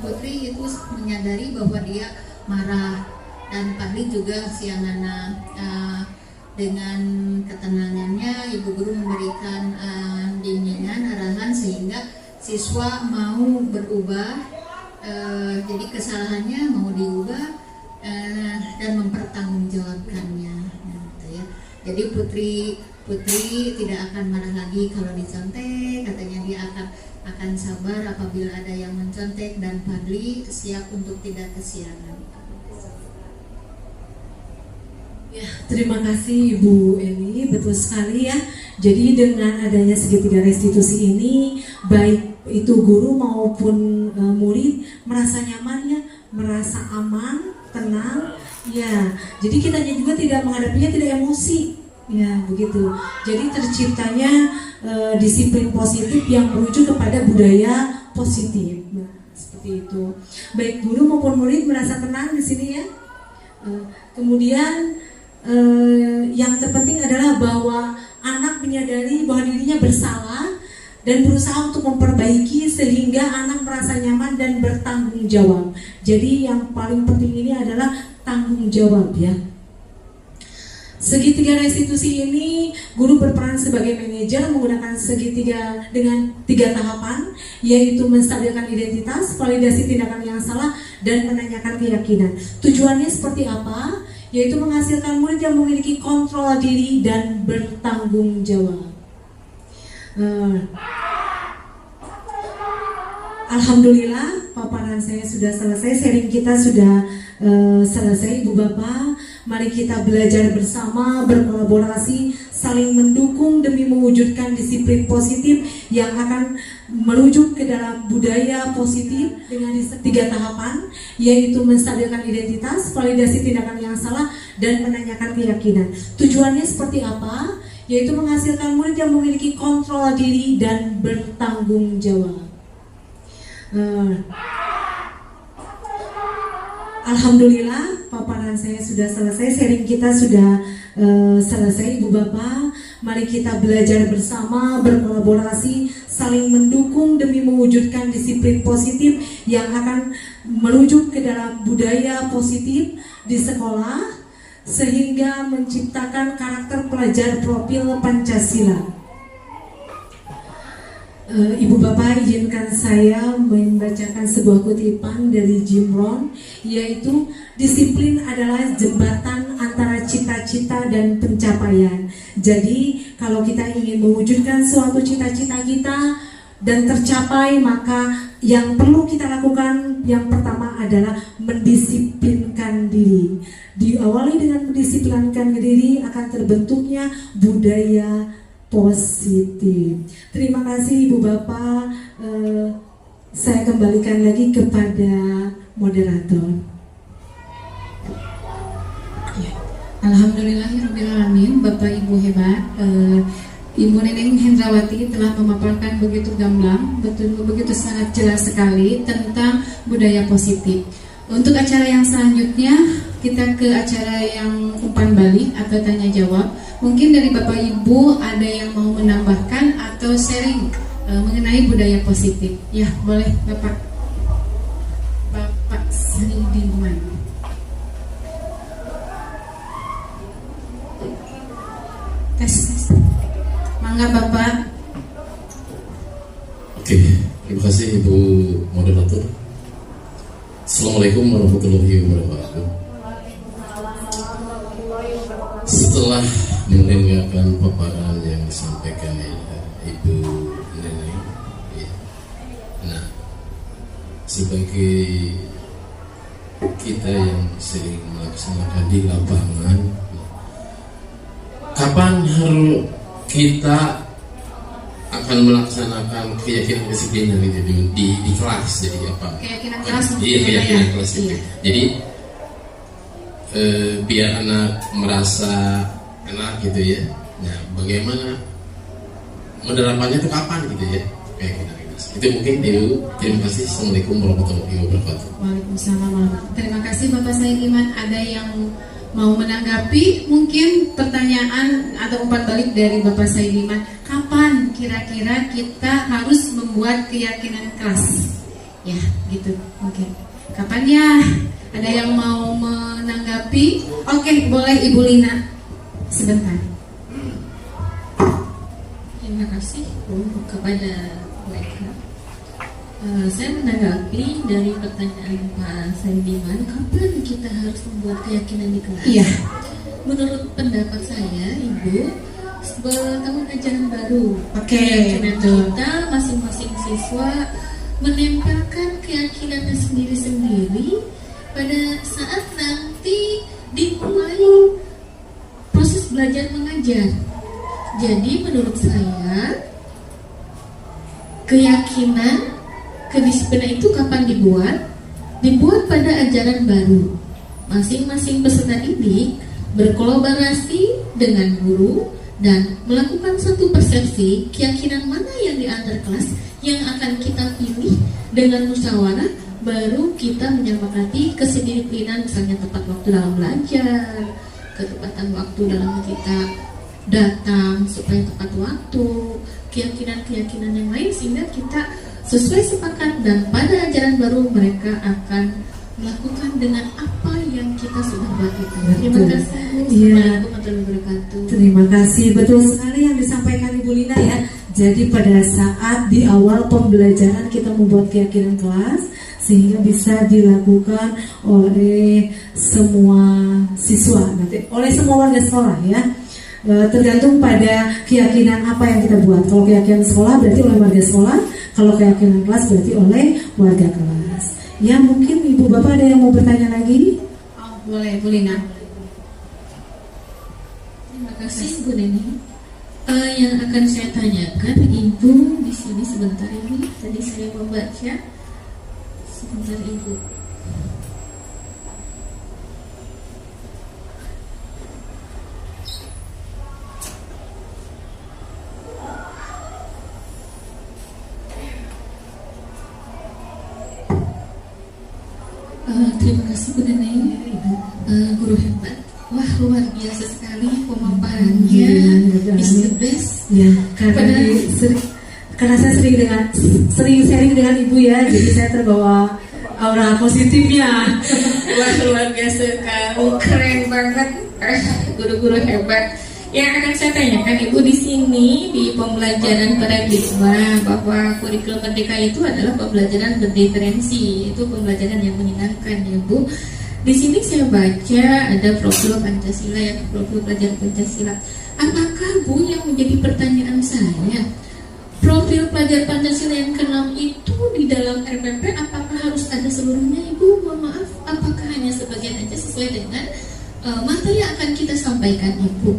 Putri itu menyadari bahwa dia marah, dan Fadli juga siangana. Dengan ketenangannya ibu guru memberikan bimbingan, arahan sehingga siswa mau berubah, jadi kesalahannya mau diubah dan mempertanggungjawabkannya, gitu ya. Jadi Putri tidak akan marah lagi kalau dicontek, katanya dia akan sabar apabila ada yang mencontek, dan Fadli siap untuk tidak kesiangan.
Ya, terima kasih Ibu Eni, betul sekali ya. Jadi dengan adanya segitiga restitusi ini, baik itu guru maupun murid merasa nyaman ya, merasa aman, tenang. Ya, jadi kitanya juga tidak menghadapinya tidak emosi. Ya, begitu. Jadi terciptanya disiplin positif yang merujuk kepada budaya positif. Nah, seperti itu. Baik guru maupun murid merasa tenang di sini ya. Kemudian yang terpenting adalah bahwa anak menyadari bahwa dirinya bersalah dan berusaha untuk memperbaiki sehingga anak merasa nyaman dan bertanggung jawab. Jadi yang paling penting ini adalah tanggung jawab ya. Segitiga restitusi ini guru berperan sebagai manajer menggunakan segitiga dengan 3 tahapan, yaitu menstabilkan identitas, validasi tindakan yang salah, dan menanyakan keyakinan. Tujuannya seperti apa? Yaitu menghasilkan murid yang memiliki kontrol diri dan bertanggung jawab. Alhamdulillah paparan saya sudah selesai, sharing kita sudah selesai Ibu Bapak. Mari kita belajar bersama, berkolaborasi, saling mendukung demi mewujudkan disiplin positif yang akan merujuk ke dalam budaya positif dengan 3 tahapan, yaitu menstabilkan identitas, validasi tindakan yang salah, dan menanyakan keyakinan. Tujuannya seperti apa? Yaitu menghasilkan murid yang memiliki kontrol diri dan bertanggung jawab. Alhamdulillah paparan saya sudah selesai, sharing kita sudah selesai Ibu Bapak. Mari kita belajar bersama, berkolaborasi, saling mendukung demi mewujudkan disiplin positif yang akan merujuk ke dalam budaya positif di sekolah sehingga menciptakan karakter pelajar profil Pancasila. Ibu Bapak, izinkan saya membacakan sebuah kutipan dari Jim Rohn, yaitu disiplin adalah jembatan antara cita-cita dan pencapaian. Jadi kalau kita ingin mewujudkan suatu cita-cita kita dan tercapai, maka yang perlu kita lakukan yang pertama adalah mendisiplinkan diri. Diawali dengan mendisiplinkan diri akan terbentuknya budaya positif. Terima kasih Ibu Bapak. Saya kembalikan lagi kepada moderator.
Alhamdulillahirrahmanirrahim. Bapak Ibu hebat. Ibu Neneng Hendrawati telah memaparkan begitu gamblang, begitu sangat jelas sekali tentang budaya positif. Untuk acara yang selanjutnya, kita ke acara yang umpan balik atau tanya jawab. Mungkin dari Bapak Ibu ada yang mau menambahkan atau sharing mengenai budaya positif. Ya, boleh Bapak Saidiman. Tes. Mangga Bapak.
Oke, terima kasih Ibu Moderator. Assalamualaikum warahmatullahi wabarakatuh. Setelah mendengarkan paparan yang disampaikan Ibu Neneng, ya. Nah, sebagai kita yang sering melaksanakan di lapangan, kapan harus kita akan melaksanakan keyakinan disiplinan itu di kelas, jadi apa?
Keyakinan kelas.
Iya, keyakinan kelas itu. Jadi biar anak merasa enak gitu ya. Nah, bagaimana menerapannya itu kapan gitu ya? Keyakinan kelas. Itu mungkin dulu. Terima kasih. Assalamualaikum warahmatullahi wabarakatuh.
Waalaikumsalam. Terima kasih Bapak Saidiman. Ada yang mau menanggapi mungkin pertanyaan atau umpan balik dari Bapak Saidiman, kapan kira-kira kita harus membuat keyakinan kelas? Ya, gitu. Oke. Kapan ya? Ada yang mau menanggapi? Oke, boleh Ibu Lina. Sebentar.
Terima kasih kepada mereka. Saya menanggapi dari pertanyaan Pak Saidiman, kapan kita harus membuat keyakinan di kelas?
Iya.
Menurut pendapat saya, Ibu, tahun ajaran baru.
Oke,
keyakinan
betul.
kita masing-masing siswa menempelkan keyakinannya sendiri-sendiri pada saat nanti dimulai proses belajar mengajar. Jadi menurut saya keyakinan kedisiplinan itu kapan dibuat? Dibuat pada ajaran baru. Masing-masing peserta didik berkolaborasi dengan guru dan melakukan satu persepsi keyakinan mana yang di antar kelas yang akan kita pilih dengan musyawarah, baru kita menyepakati kedisiplinan, misalnya tepat waktu dalam belajar, ketepatan waktu dalam kita datang supaya tepat waktu, keyakinan-keyakinan yang lain, sehingga kita sesuai sepakat dan pada ajaran baru mereka akan melakukan dengan apa yang kita sudah buat itu. Terima kasih. Assalamualaikum warahmatullahi wabarakatuh.
Terima kasih, betul sekali yang disampaikan Ibu Lina ya. Jadi pada saat di awal pembelajaran kita membuat keyakinan kelas sehingga bisa dilakukan oleh semua siswa, nanti oleh semua warga sekolah ya. Tergantung pada keyakinan apa yang kita buat. Kalau keyakinan sekolah berarti oleh warga sekolah, kalau keyakinan kelas berarti oleh warga kelas. Ya, mungkin Ibu Bapak ada yang mau bertanya lagi?
Oh, boleh, Bu Lina.
Terima kasih Bu Neni. Yang akan saya tanyakan Ibu di sini sebentar ini. Tadi saya membaca sebentar Ibu. Terima kasih Bu Neni. Guru hebat. Wah, luar biasa sekali pemaparannya. Is the best.
Ya, karena saya sering sharing dengan Ibu ya, jadi saya terbawa aura positifnya.
Wah, luar biasa sekali, keren banget. Guru-guru hebat. Yang akan saya tanyakan Ibu di sini di pembelajaran paradigma bahwa kurikulum merdeka itu adalah pembelajaran berdiferensi, itu pembelajaran yang menyenangkan ya Bu. Di sini saya baca ada profil Pancasila ya, profil pelajar Pancasila. Apakah Bu yang menjadi pertanyaan saya, profil pelajar Pancasila yang ke-6 itu di dalam RPP apakah harus ada seluruhnya Ibu? Mohon maaf, apakah hanya sebagian aja sesuai dengan materi yang akan kita sampaikan Ibu?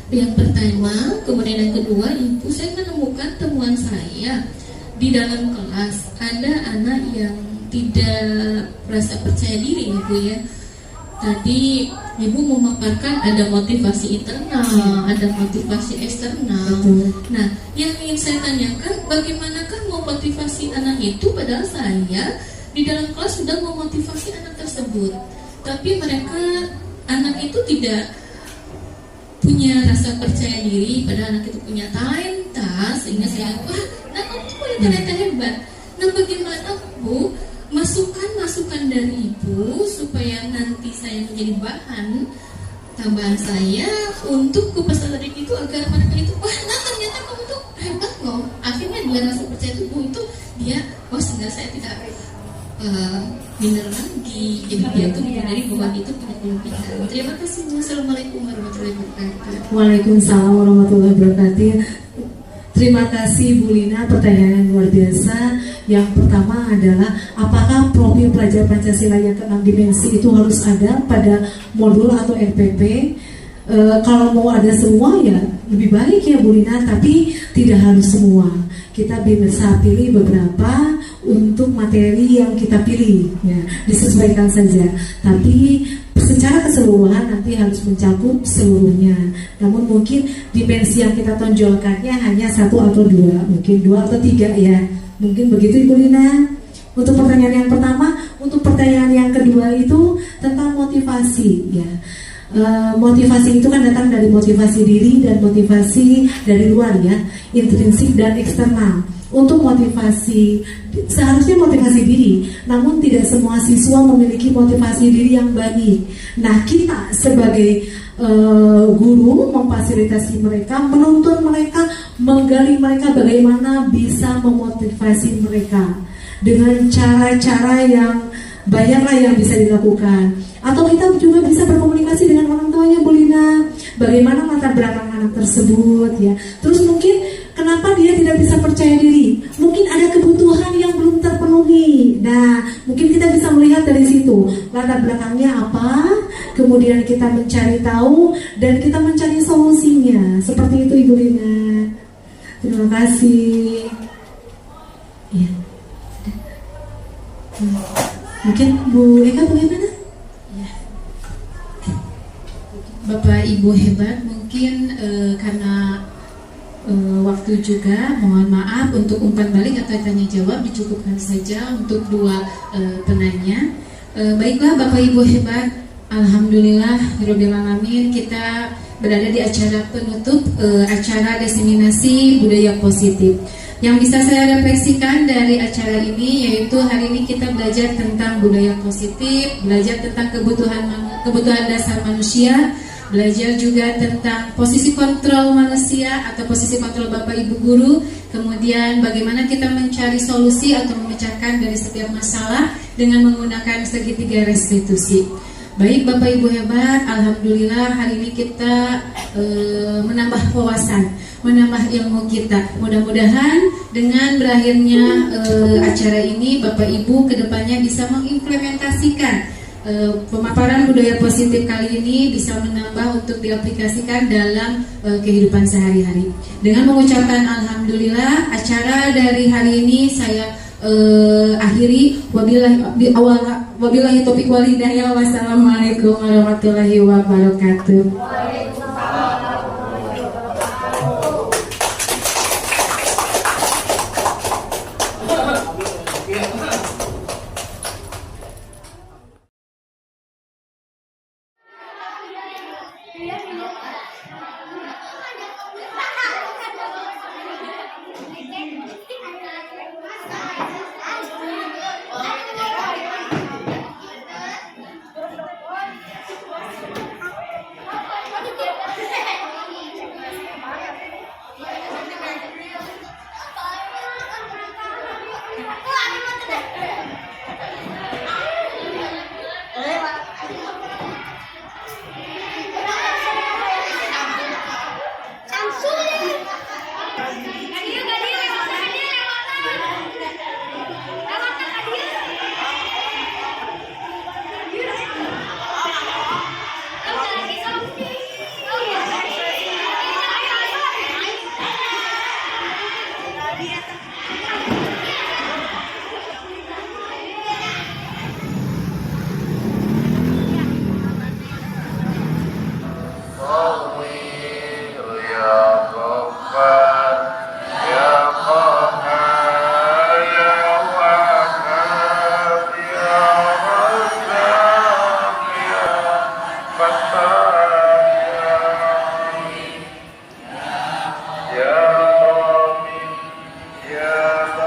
Yang pertama, kemudian yang kedua Ibu, saya menemukan temuan saya di dalam kelas ada anak yang tidak merasa percaya diri Ibu ya. Tadi Ibu memaparkan ada motivasi internal, ada motivasi eksternal. Nah, yang ingin saya tanyakan, bagaimanakah memotivasi anak itu? Padahal saya di dalam kelas sudah memotivasi anak tersebut, tapi anak itu tidak punya rasa percaya diri. Padahal anak itu punya talenta, sehingga saya wah, anak itu punya talenta hebat. Nah, bagaimana Bu masukan dari Ibu supaya nanti saya menjadi bahan tambahan saya untuk ke peserta didik itu agar mereka itu wah, nah ternyata kamu tuh hebat loh. Akhirnya dia rasa percaya tubuh itu dia, oh sehingga saya tidak minder lagi. Jadi dia tuh menyadari bahwa itu punya kelebihan. Terima kasih Bu. Assalamualaikum warahmatullahi wabarakatuh.
Waalaikumsalam warahmatullahi wabarakatuh. Terima kasih Bu Lina, pertanyaan yang luar biasa. Yang pertama adalah apakah profil pelajar Pancasila yang ke-6 dimensi itu harus ada pada modul atau RPP? Kalau mau ada semua ya lebih baik ya Bu Lina, tapi tidak harus semua. Kita bisa pilih beberapa untuk materi yang kita pilih ya, disesuaikan saja. Tapi secara keseluruhan nanti harus mencakup seluruhnya. Namun mungkin dimensi yang kita tonjolkannya hanya 1 atau 2, mungkin 2 atau 3 ya. Mungkin begitu Ibu Lina. Untuk pertanyaan yang pertama, untuk pertanyaan yang kedua itu tentang motivasi ya. Motivasi itu kan datang dari motivasi diri dan motivasi dari luar ya, intrinsik dan eksternal. Untuk motivasi, seharusnya motivasi diri, namun tidak semua siswa memiliki motivasi diri yang baik. Nah, kita sebagai guru memfasilitasi mereka, menuntun mereka, menggali mereka bagaimana bisa memotivasi mereka dengan cara-cara yang banyaklah yang bisa dilakukan. Atau kita juga bisa berkomunikasi dengan orang tuanya Bu Lina, bagaimana latar belakang anak tersebut ya. Terus mungkin kenapa dia tidak bisa percaya diri? Mungkin ada kebutuhan yang belum terpenuhi. Nah, mungkin kita bisa melihat dari situ latar belakangnya apa, kemudian kita mencari tahu dan kita mencari solusinya. Seperti itu Ibu Lina. Terima kasih. Ya. Mungkin Bu Eka bagaimana?
Bapak Ibu hebat, mungkin karena waktu juga, mohon maaf untuk umpan balik atau tanya jawab dicukupkan saja untuk 2 penanya. Baiklah Bapak Ibu hebat, Alhamdulillah, Rabbil Alamin, kita berada di acara penutup acara diseminasi budaya positif. Yang bisa saya refleksikan dari acara ini yaitu hari ini kita belajar tentang budaya positif, belajar tentang kebutuhan dasar manusia, belajar juga tentang posisi kontrol manusia atau posisi kontrol Bapak Ibu guru, kemudian bagaimana kita mencari solusi atau memecahkan dari setiap masalah dengan menggunakan segitiga restitusi. Baik Bapak Ibu hebat, Alhamdulillah hari ini kita menambah wawasan, menambah ilmu kita. Mudah-mudahan dengan berakhirnya acara ini Bapak Ibu kedepannya bisa mengimplementasikan pemaparan budaya positif kali ini, bisa menambah untuk diaplikasikan dalam kehidupan sehari-hari. Dengan mengucapkan Alhamdulillah, acara dari hari ini saya akhiri. Wabillahi taufiq wal hidayah. Wassalamualaikum warahmatullahi wabarakatuh.
Ya